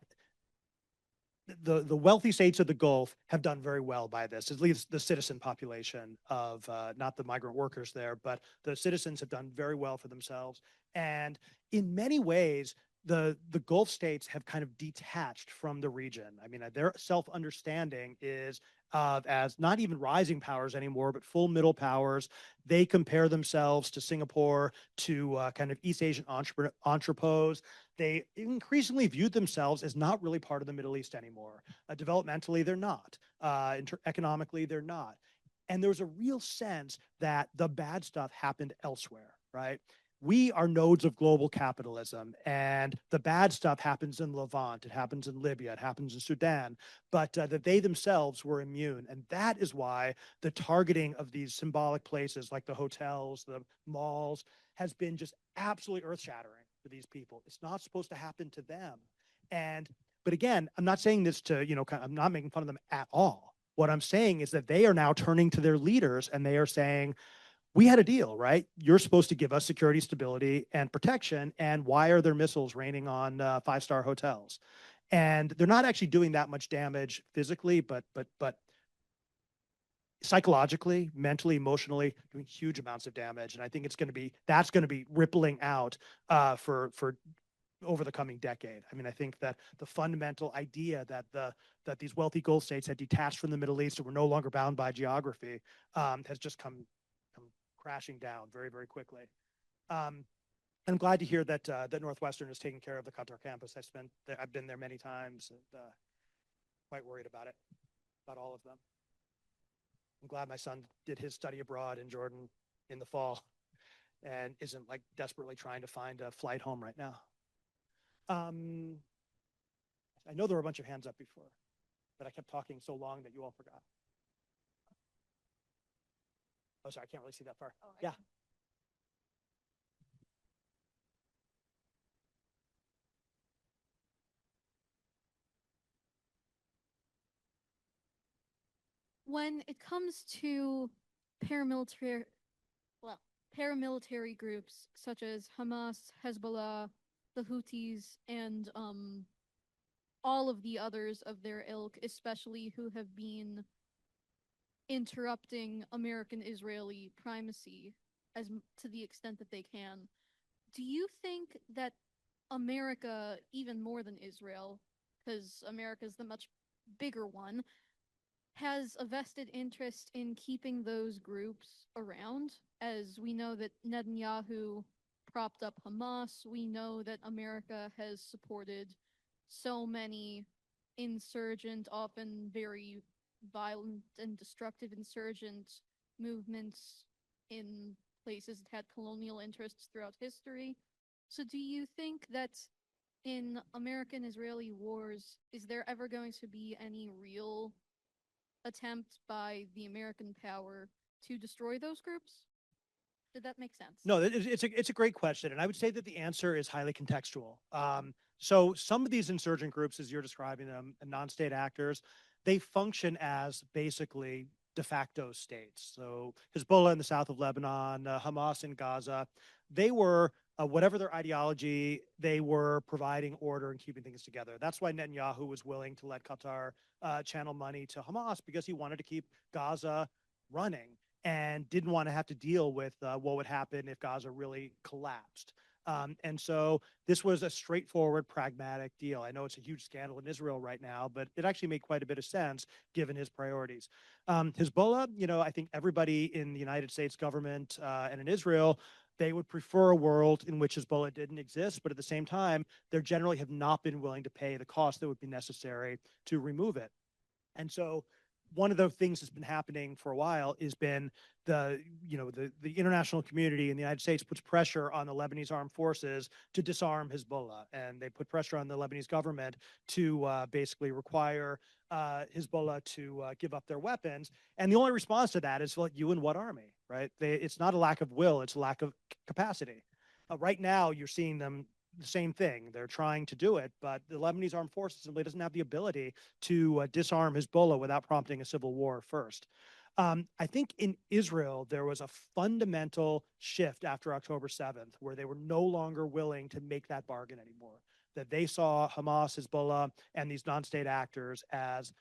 the wealthy states of the Gulf have done very well by this, at least the citizen population of not the migrant workers there, but the citizens have done very well for themselves. And in many ways, the Gulf states have kind of detached from the region. I mean, their self-understanding is as not even rising powers anymore, but full middle powers. They compare themselves to Singapore, to kind of East Asian entrepôts. They increasingly viewed themselves as not really part of the Middle East anymore. Developmentally, they're not. Economically, they're not. And there was a real sense that the bad stuff happened elsewhere, right? We are nodes of global capitalism, and the bad stuff happens in Levant, it happens in Libya, it happens in Sudan, but that they themselves were immune. And that is why the targeting of these symbolic places like the hotels, the malls, has been just absolutely earth-shattering for these people. It's not supposed to happen to them. But again, I'm not saying this to, I'm not making fun of them at all. What I'm saying is that they are now turning to their leaders and they are saying, we had a deal, right? You're supposed to give us security, stability, and protection. And why are there missiles raining on five-star hotels? And they're not actually doing that much damage physically, but psychologically, mentally, emotionally, doing huge amounts of damage. And I think that's going to be rippling out for over the coming decade. I mean, I think that the fundamental idea that these wealthy Gulf states had detached from the Middle East and were no longer bound by geography has just come crashing down very, very quickly. I'm glad to hear that that Northwestern is taking care of the Qatar campus. I've been there many times and quite worried about it, about all of them. I'm glad my son did his study abroad in Jordan in the fall and isn't like desperately trying to find a flight home right now. I know there were a bunch of hands up before, but I kept talking so long that you all forgot. Oh, sorry, I can't really see that far. Oh, yeah. When it comes to paramilitary, paramilitary groups such as Hamas, Hezbollah, the Houthis, and all of the others of their ilk, especially who have been interrupting American-Israeli primacy to the extent that they can, do you think that America, even more than Israel, because America is the much bigger one, has a vested interest in keeping those groups around? As we know that Netanyahu propped up Hamas, we know that America has supported so many insurgent, often very violent and destructive insurgent movements in places that had colonial interests throughout history. So do you think that in American-Israeli wars, is there ever going to be any real attempt by the American power to destroy those groups? Did that make sense? No, it's a great question, and I would say that the answer is highly contextual. So some of these insurgent groups, as you're describing them, and non-state actors, they function as basically de facto states. So Hezbollah in the south of Lebanon, Hamas in Gaza, they were, whatever their ideology, they were providing order and keeping things together. That's why Netanyahu was willing to let Qatar channel money to Hamas, because he wanted to keep Gaza running and didn't want to have to deal with what would happen if Gaza really collapsed. And so this was a straightforward, pragmatic deal. I know it's a huge scandal in Israel right now, but it actually made quite a bit of sense given his priorities. Hezbollah, I think everybody in the United States government and in Israel, they would prefer a world in which Hezbollah didn't exist, but at the same time, they generally have not been willing to pay the cost that would be necessary to remove it. And so one of the things that's been happening for a while has been the international community in the United States puts pressure on the Lebanese armed forces to disarm Hezbollah, and they put pressure on the Lebanese government to basically require Hezbollah to give up their weapons. And the only response to that is, well, you and what army, right? It's not a lack of will, it's a lack of capacity. Right now, you're seeing them the same thing. They're trying to do it, but the Lebanese armed forces simply doesn't have the ability to disarm Hezbollah without prompting a civil war first. I think in Israel, there was a fundamental shift after October 7th, where they were no longer willing to make that bargain anymore, that they saw Hamas, Hezbollah, and these non-state actors as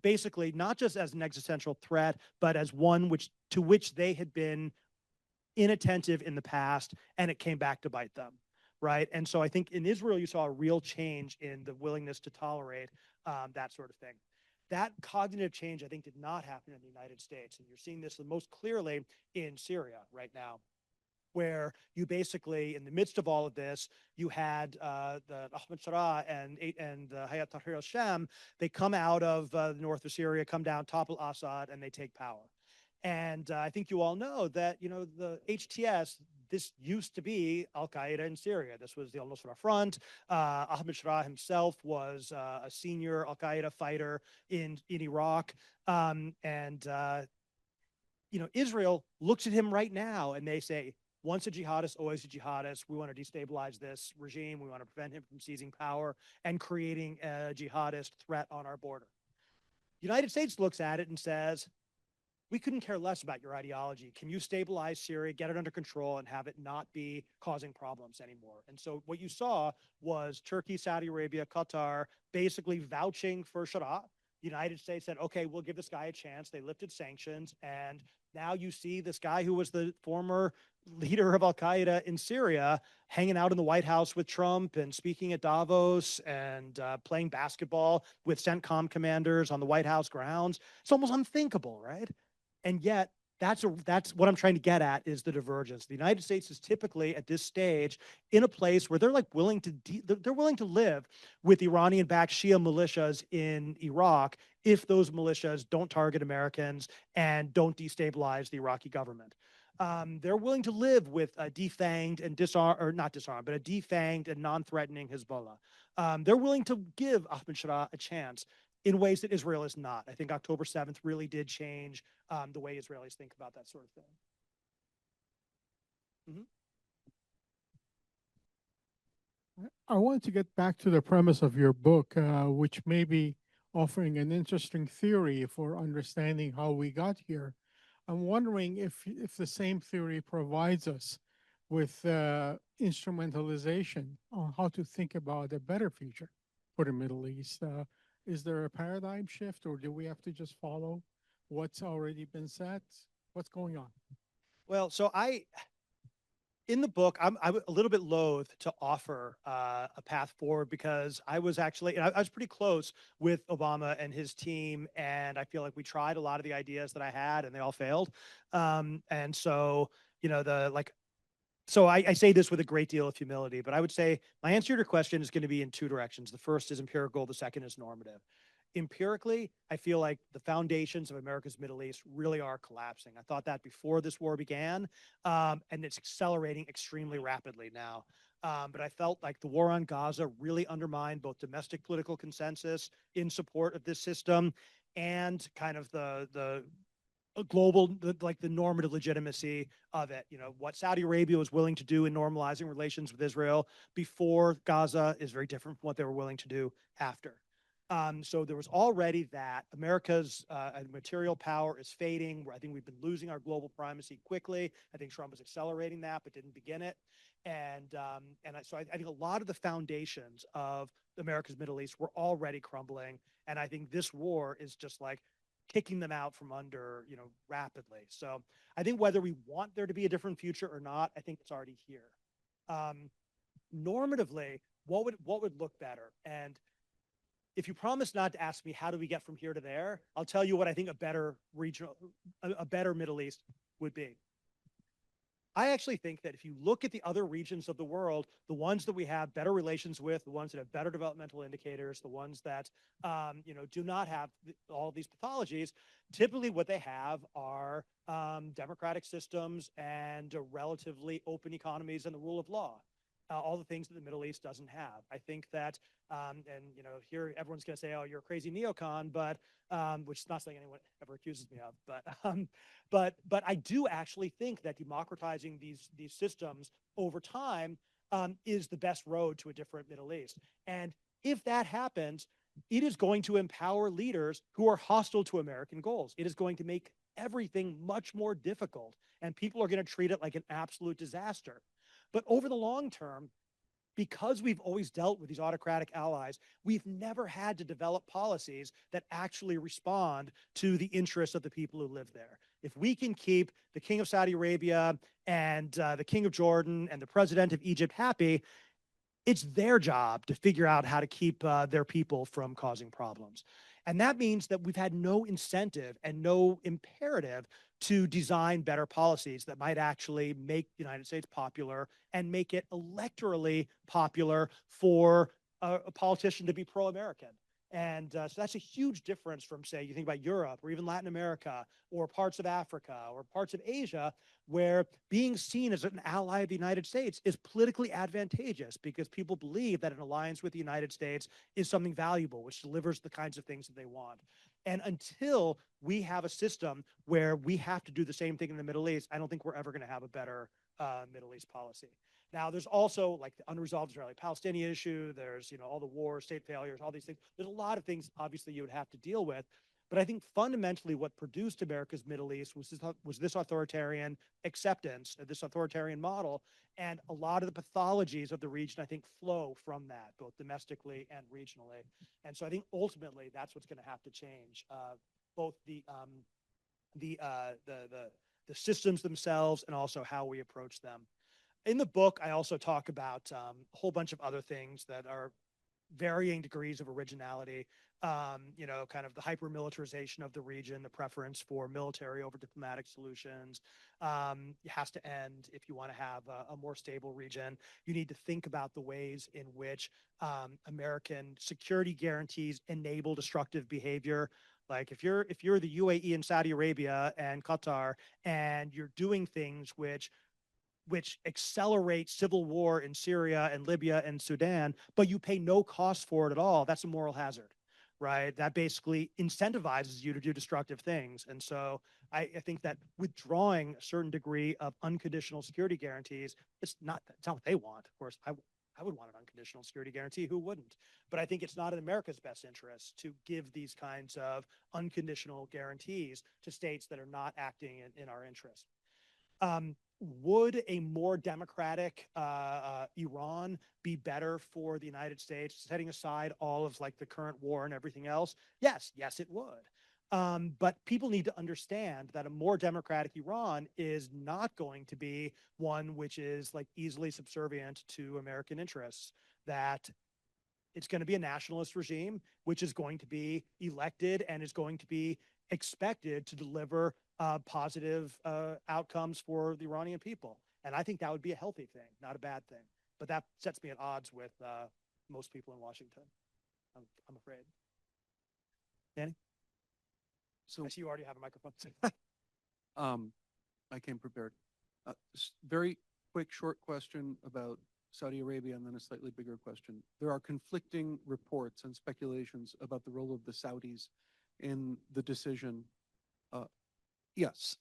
basically not just as an existential threat, but as one to which they had been inattentive in the past, and it came back to bite them. Right. And so I think in Israel, you saw a real change in the willingness to tolerate that sort of thing. That cognitive change, I think, did not happen in the United States. And you're seeing this most clearly in Syria right now, where you basically, in the midst of all of this, you had the Ahmed Shara and Hayat Tahrir al-Sham. They come out of the north of Syria, come down, topple Assad, and they take power. And I think you all know that, the HTS, this used to be Al-Qaeda in Syria. This was the al-Nusra Front. Ahmed Shara himself was a senior Al-Qaeda fighter in Iraq. Israel looks at him right now and they say, once a jihadist, always a jihadist. We want to destabilize this regime. We want to prevent him from seizing power and creating a jihadist threat on our border. The United States looks at it and says, we couldn't care less about your ideology. Can you stabilize Syria, get it under control, and have it not be causing problems anymore? And so what you saw was Turkey, Saudi Arabia, Qatar basically vouching for Shara. The United States said, okay, we'll give this guy a chance. They lifted sanctions, and Now you see this guy who was the former leader of Al-Qaeda in Syria hanging out in the White House with Trump and speaking at Davos and playing basketball with CENTCOM commanders on the White House grounds. It's almost unthinkable, right? And yet, that's what I'm trying to get at, is the divergence. The United States is typically at this stage in a place where they're like willing to live with Iranian-backed Shia militias in Iraq if those militias don't target Americans and don't destabilize the Iraqi government. They're willing to live with a defanged and a defanged and non-threatening Hezbollah. They're willing to give Ahmed Shara a chance in ways that Israel is not. I think October 7th really did change the way Israelis think about that sort of thing. I want to get back to the premise of your book, which may be offering an interesting theory for understanding how we got here. I'm wondering if the same theory provides us with instrumentalization on how to think about a better future for the Middle East. Is there a paradigm shift, or do we have to just follow what's already been said? What's going on? Well, so in the book, I'm a little bit loath to offer a path forward, because I was pretty close with Obama and his team, and I feel like we tried a lot of the ideas that I had, and they all failed. And so, so I say this with a great deal of humility, but I would say my answer to your question is going to be in two directions. The first is empirical, the second is normative. Empirically, I feel like the foundations of America's Middle East really are collapsing. I thought that before this war began, and it's accelerating extremely rapidly now. But I felt like the war on Gaza really undermined both domestic political consensus in support of this system and kind of the global, the normative legitimacy of it. What Saudi Arabia was willing to do in normalizing relations with Israel before Gaza is very different from what they were willing to do after. So there was already that America's material power is fading. I think we've been losing our global primacy quickly. I think Trump was accelerating that, but didn't begin it. So I think a lot of the foundations of America's Middle East were already crumbling. And I think this war is just like kicking them out from under, rapidly. So I think whether we want there to be a different future or not, I think it's already here. Normatively, what would look better? And if you promise not to ask me how do we get from here to there, I'll tell you what I think a better Middle East would be. I actually think that if you look at the other regions of the world, the ones that we have better relations with, the ones that have better developmental indicators, the ones that do not have all of these pathologies, typically what they have are democratic systems and relatively open economies and the rule of law. All the things that the Middle East doesn't have. I think that, here everyone's going to say, "Oh, you're a crazy neocon," but which is not something anyone ever accuses me of. But I do actually think that democratizing these systems over time is the best road to a different Middle East. And if that happens, it is going to empower leaders who are hostile to American goals. It is going to make everything much more difficult, and people are going to treat it like an absolute disaster. But over the long term, because we've always dealt with these autocratic allies, we've never had to develop policies that actually respond to the interests of the people who live there. If we can keep the king of Saudi Arabia and the king of Jordan and the president of Egypt happy, it's their job to figure out how to keep their people from causing problems. And that means that we've had no incentive and no imperative to design better policies that might actually make the United States popular and make it electorally popular for a politician to be pro-American. And so that's a huge difference from, say, you think about Europe or even Latin America or parts of Africa or parts of Asia, where being seen as an ally of the United States is politically advantageous because people believe that an alliance with the United States is something valuable, which delivers the kinds of things that they want. And until we have a system where we have to do the same thing in the Middle East, I don't think we're ever going to have a better Middle East policy. Now, there's also like the unresolved Israeli-Palestinian issue. There's, all the wars, state failures, all these things. There's a lot of things, obviously, you would have to deal with. But I think fundamentally what produced America's Middle East was this authoritarian acceptance, this authoritarian model. And a lot of the pathologies of the region, I think, flow from that, both domestically and regionally. And so I think ultimately that's what's going to have to change, both the the systems themselves, and also how we approach them. In the book, I also talk about a whole bunch of other things that are varying degrees of originality. Kind of the hyper-militarization of the region, the preference for military over diplomatic solutions. It has to end if you want to have a more stable region. You need to think about the ways in which American security guarantees enable destructive behavior. Like if you're the UAE and Saudi Arabia and Qatar, and you're doing things which accelerate civil war in Syria and Libya and Sudan, but you pay no cost for it at all, that's a moral hazard, right? That basically incentivizes you to do destructive things. And so I think that withdrawing a certain degree of unconditional security guarantees, it's not what they want. Of course, I would want an unconditional security guarantee. Who wouldn't? But I think it's not in America's best interest to give these kinds of unconditional guarantees to states that are not acting in our interest. Would a more democratic Iran be better for the United States, setting aside all of like the current war and everything else? Yes, it would. But people need to understand that a more democratic Iran is not going to be one which is like easily subservient to American interests, that it's going to be a nationalist regime, which is going to be elected and is going to be expected to deliver positive outcomes for the Iranian people. And I think that would be a healthy thing, not a bad thing. But that sets me at odds with most people in Washington, I'm afraid. Danny? So I see you already have a microphone. I came prepared. Very quick, short question about Saudi Arabia, and then a slightly bigger question. There are conflicting reports and speculations about the role of the Saudis in the decision. Yes.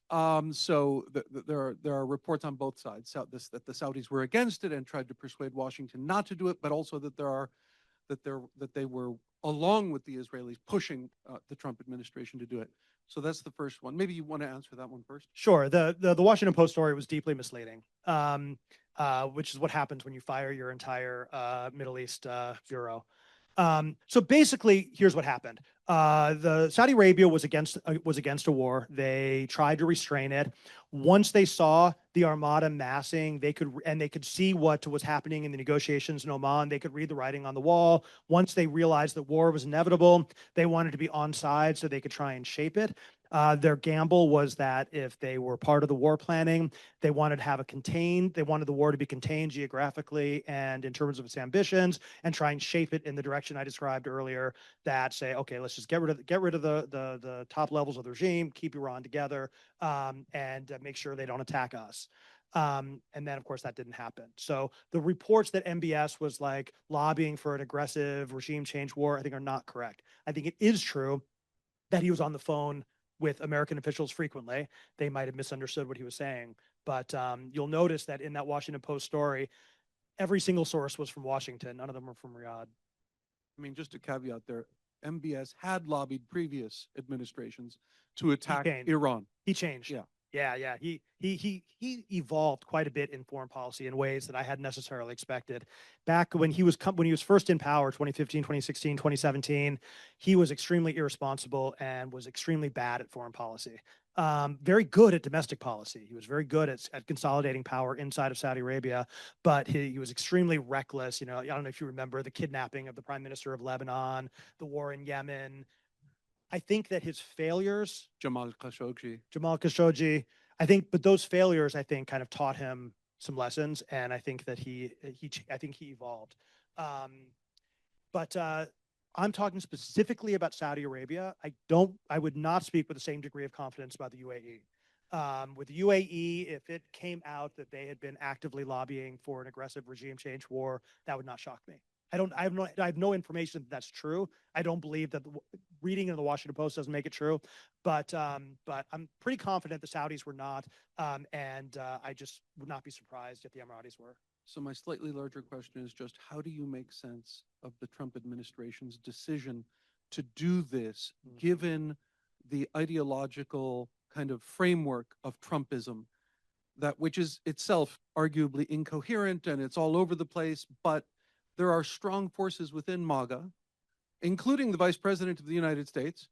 So there are reports on both sides that the Saudis were against it and tried to persuade Washington not to do it, but also that they were along with the Israelis pushing the Trump administration to do it. So that's the first one. Maybe you want to answer that one first. Sure. The Washington Post story was deeply misleading, which is what happens when you fire your entire Middle East bureau. So basically, here's what happened. The Saudi Arabia was against a war. They tried to restrain it. Once they saw the armada massing, they could see what was happening in the negotiations in Oman. They could read the writing on the wall. Once they realized that war was inevitable, they wanted to be on side so they could try and shape it. Their gamble was that if they were part of the war planning, they wanted the war to be contained geographically and in terms of its ambitions, and try and shape it in the direction I described earlier, that say, okay, let's just get rid of the top levels of the regime, keep Iran together, and make sure they don't attack us. And then, of course, that didn't happen. So the reports that MBS was like lobbying for an aggressive regime change war, I think are not correct. I think it is true that he was on the phone with American officials frequently. They might have misunderstood what he was saying. But you'll notice that in that Washington Post story, every single source was from Washington. None of them were from Riyadh. I mean, just a caveat there, MBS had lobbied previous administrations to attack Iran. He changed. Yeah. Yeah. He evolved quite a bit in foreign policy in ways that I hadn't necessarily expected. Back when he was first in power, 2015, 2016, 2017, he was extremely irresponsible and was extremely bad at foreign policy. Very good at domestic policy. He was very good at consolidating power inside of Saudi Arabia, but he was extremely reckless. I don't know if you remember the kidnapping of the prime minister of Lebanon, the war in Yemen. I think that his failures, Jamal Khashoggi, but those failures, I think, kind of taught him some lessons, and I think that he evolved. But I'm talking specifically about Saudi Arabia. I would not speak with the same degree of confidence about the UAE. With the UAE, if it came out that they had been actively lobbying for an aggressive regime change war, that would not shock me. I have no information that that's true. I don't believe that reading in the Washington Post doesn't make it true, but I'm pretty confident the Saudis were not, and I just would not be surprised if the Emiratis were. So my slightly larger question is just, how do you make sense of the Trump administration's decision to do this, given the ideological kind of framework of Trumpism, which is itself arguably incoherent and it's all over the place, but there are strong forces within MAGA, including the Vice President of the United States,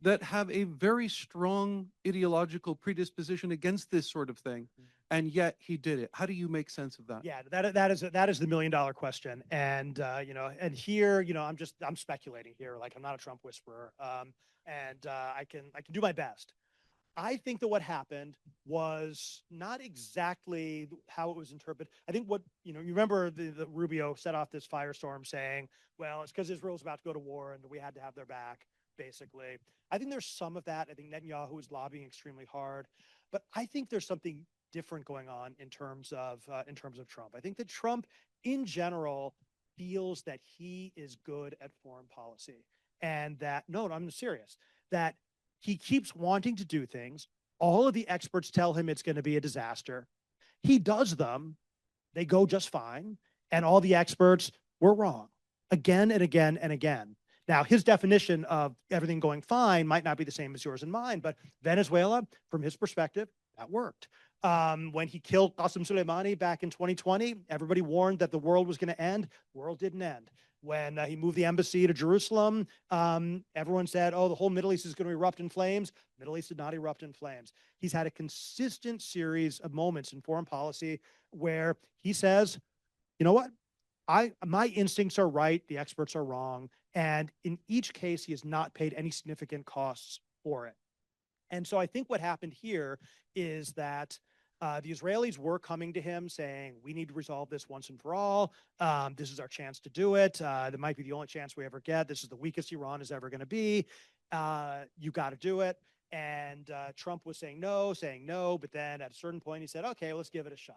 that have a very strong ideological predisposition against this sort of thing, and yet he did it. How do you make sense of that? Yeah, that is the $1 million question. And and here, I'm speculating here. Like, I'm not a Trump whisperer. And I can do my best. I think that what happened was not exactly how it was interpreted. I think what, you remember the Rubio set off this firestorm saying, well, it's because Israel's about to go to war and we had to have their back, basically. I think there's some of that. I think Netanyahu was lobbying extremely hard, but I think there's something different going on in terms of Trump. I think that Trump, in general, feels that he is good at foreign policy, and that I'm serious, that he keeps wanting to do things. All of the experts tell him it's going to be a disaster. He does them. They go just fine. And all the experts were wrong again and again and again. Now, his definition of everything going fine might not be the same as yours and mine, but Venezuela, from his perspective, that worked. When he killed Qasem Soleimani back in 2020, everybody warned that the world was going to end. The world didn't end. When he moved the embassy to Jerusalem, everyone said, oh, the whole Middle East is going to erupt in flames. Middle East did not erupt in flames. He's had a consistent series of moments in foreign policy where he says, you know what? My instincts are right. The experts are wrong. And in each case, he has not paid any significant costs for it. And so I think what happened here is that the Israelis were coming to him saying, we need to resolve this once and for all. This is our chance to do it. That might be the only chance we ever get. This is the weakest Iran is ever going to be. You got to do it. And Trump was saying no. But then at a certain point, he said, okay, let's give it a shot.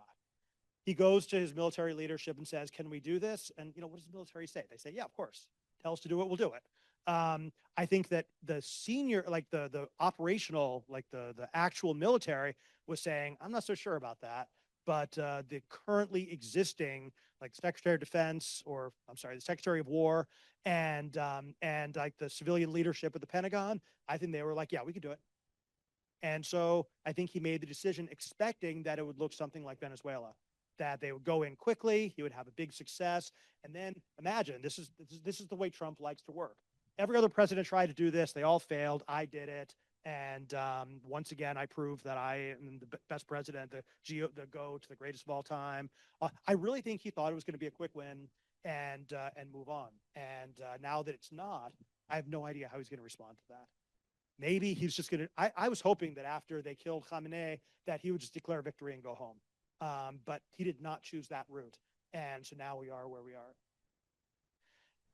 He goes to his military leadership and says, can we do this? And, what does the military say? They say, yeah, of course. Tell us to do it, we'll do it. I think that the senior, like the operational, like the actual military was saying, I'm not so sure about that. But the currently existing, like Secretary of Defense, or I'm sorry, the Secretary of War, and like the civilian leadership of the Pentagon, I think they were like, yeah, we could do it. And so I think he made the decision expecting that it would look something like Venezuela, that they would go in quickly, he would have a big success. And then imagine, this is the way Trump likes to work. Every other president tried to do this. They all failed. I did it. And once again, I proved that I am the best president, the GOAT, the greatest of all time. I really think he thought it was going to be a quick win and move on. And now that it's not, I have no idea how he's going to respond to that. Maybe he's just going to, I was hoping that after they killed Khamenei, that he would just declare victory and go home. But he did not choose that route. And so now we are where we are.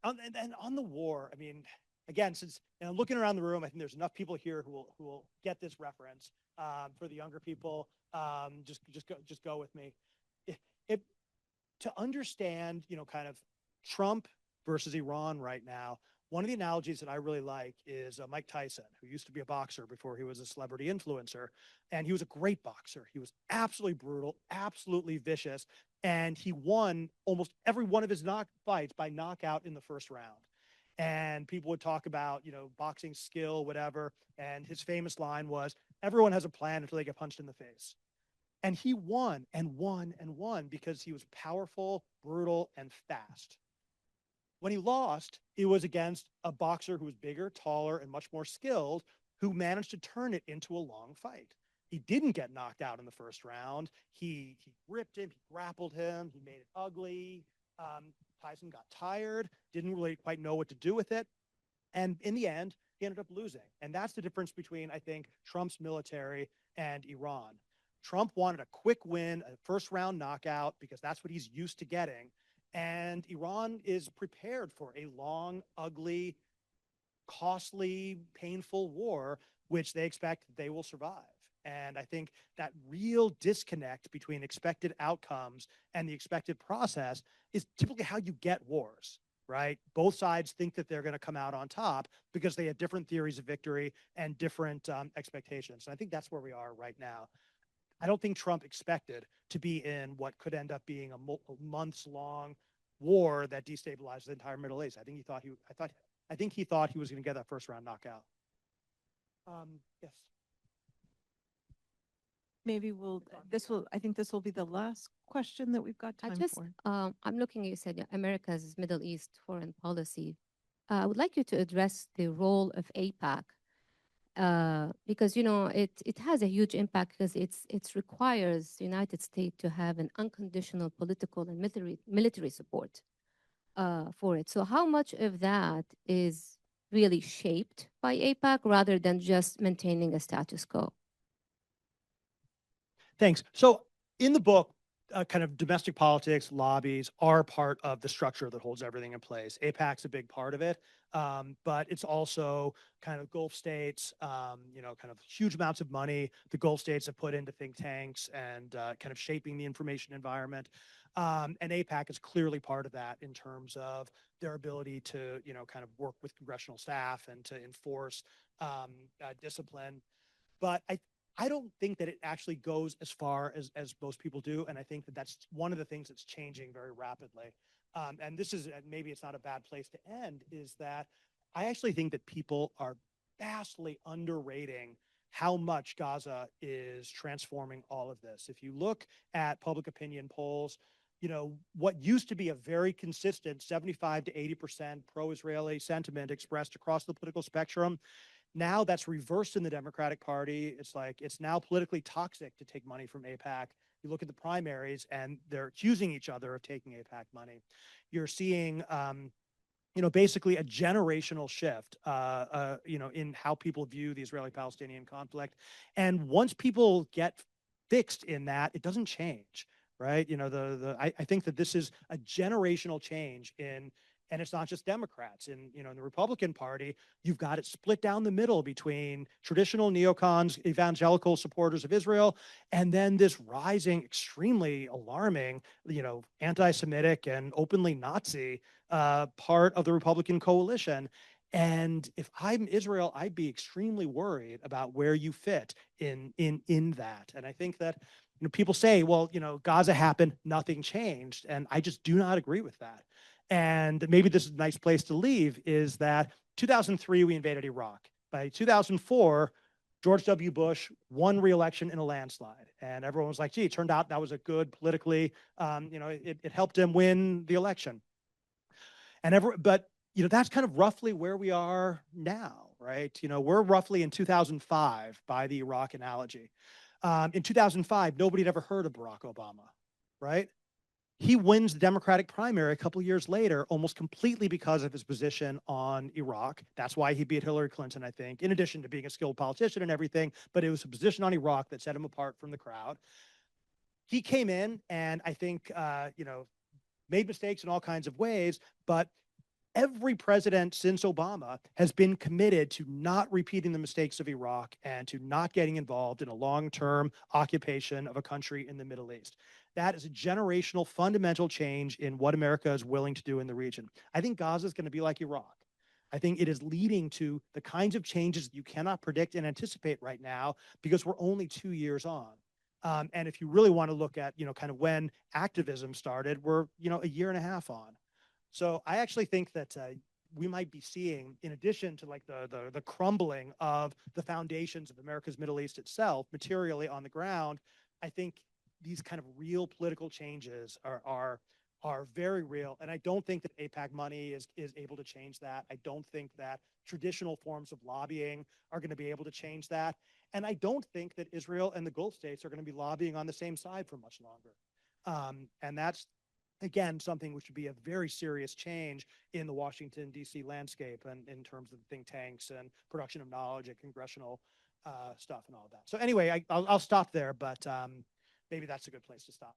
And then on the war, I mean, again, since looking around the room, I think there's enough people here who will get this reference. For the younger people, just go with me. To understand, kind of Trump versus Iran right now, one of the analogies that I really like is Mike Tyson, who used to be a boxer before he was a celebrity influencer. And he was a great boxer. He was absolutely brutal, absolutely vicious. And he won almost every one of his fights by knockout in the first round. And people would talk about, boxing skill, whatever. And his famous line was, everyone has a plan until they get punched in the face. And he won and won and won because he was powerful, brutal, and fast. When he lost, it was against a boxer who was bigger, taller, and much more skilled, who managed to turn it into a long fight. He didn't get knocked out in the first round. He gripped him, he grappled him, he made it ugly. Tyson got tired, didn't really quite know what to do with it. And in the end, he ended up losing. And that's the difference between, I think, Trump's military and Iran. Trump wanted a quick win, a first round knockout, because that's what he's used to getting. And Iran is prepared for a long, ugly, costly, painful war, which they expect they will survive. And I think that real disconnect between expected outcomes and the expected process is typically how you get wars, right? Both sides think that they're going to come out on top because they have different theories of victory and different expectations. And I think that's where we are right now. I don't think Trump expected to be in what could end up being a months-long war that destabilized the entire Middle East. I think he thought he was going to get that first round knockout. Yes. Maybe I think this will be the last question that we've got time for. I'm looking, you said America's Middle East foreign policy. I would like you to address the role of AIPAC because it has a huge impact because it requires United States to have an unconditional political and military support for it. So how much of that is really shaped by AIPAC rather than just maintaining a status quo? Thanks. So in the book, kind of domestic politics, lobbies are part of the structure that holds everything in place. AIPAC's a big part of it, but it's also kind of Gulf states, kind of huge amounts of money the Gulf states have put into think tanks and kind of shaping the information environment. And AIPAC is clearly part of that in terms of their ability to, kind of work with congressional staff and to enforce discipline. But I don't think that it actually goes as far as most people do. And I think that that's one of the things that's changing very rapidly. And this is, maybe it's not a bad place to end, is that I actually think that people are vastly underrating how much Gaza is transforming all of this. If you look at public opinion polls, what used to be a very consistent 75 to 80% pro-Israeli sentiment expressed across the political spectrum, now that's reversed in the Democratic Party. It's like it's now politically toxic to take money from AIPAC. You look at the primaries and they're accusing each other of taking AIPAC money. You're seeing, basically a generational shift, in how people view the Israeli-Palestinian conflict. And once people get fixed in that, it doesn't change, right? I think that this is a generational change and it's not just Democrats. In the Republican Party, you've got it split down the middle between traditional neocons, evangelical supporters of Israel, and then this rising, extremely alarming, anti-Semitic and openly Nazi part of the Republican coalition. And if I'm Israel, I'd be extremely worried about where you fit in that. And I think that people say, well, Gaza happened, nothing changed, and I just do not agree with that. And maybe this is a nice place to leave, is that 2003, we invaded Iraq. By 2004, George W. Bush won re-election in a landslide. And everyone was like, gee, it turned out that was a good politically, it helped him win the election. But that's kind of roughly where we are now, right? We're roughly in 2005 by the Iraq analogy. In 2005, nobody had ever heard of Barack Obama, right? He wins the Democratic primary a couple of years later, almost completely because of his position on Iraq. That's why he beat Hillary Clinton, I think, in addition to being a skilled politician and everything. But it was a position on Iraq that set him apart from the crowd. He came in and I think, made mistakes in all kinds of ways, but every president since Obama has been committed to not repeating the mistakes of Iraq and to not getting involved in a long-term occupation of a country in the Middle East. That is a generational fundamental change in what America is willing to do in the region. I think Gaza is going to be like Iraq. I think it is leading to the kinds of changes that you cannot predict and anticipate right now because we're only 2 years on. And if you really want to look at, kind of when activism started, we're, a year and a half on. So I actually think that we might be seeing, in addition to like the crumbling of the foundations of America's Middle East itself, materially on the ground, I think these kind of real political changes are very real. And I don't think that AIPAC money is able to change that. I don't think that traditional forms of lobbying are going to be able to change that. And I don't think that Israel and the Gulf states are going to be lobbying on the same side for much longer. And that's, again, something which would be a very serious change in the Washington, D.C. landscape and in terms of think tanks and production of knowledge and congressional stuff and all of that. So anyway, I'll stop there, but maybe that's a good place to stop.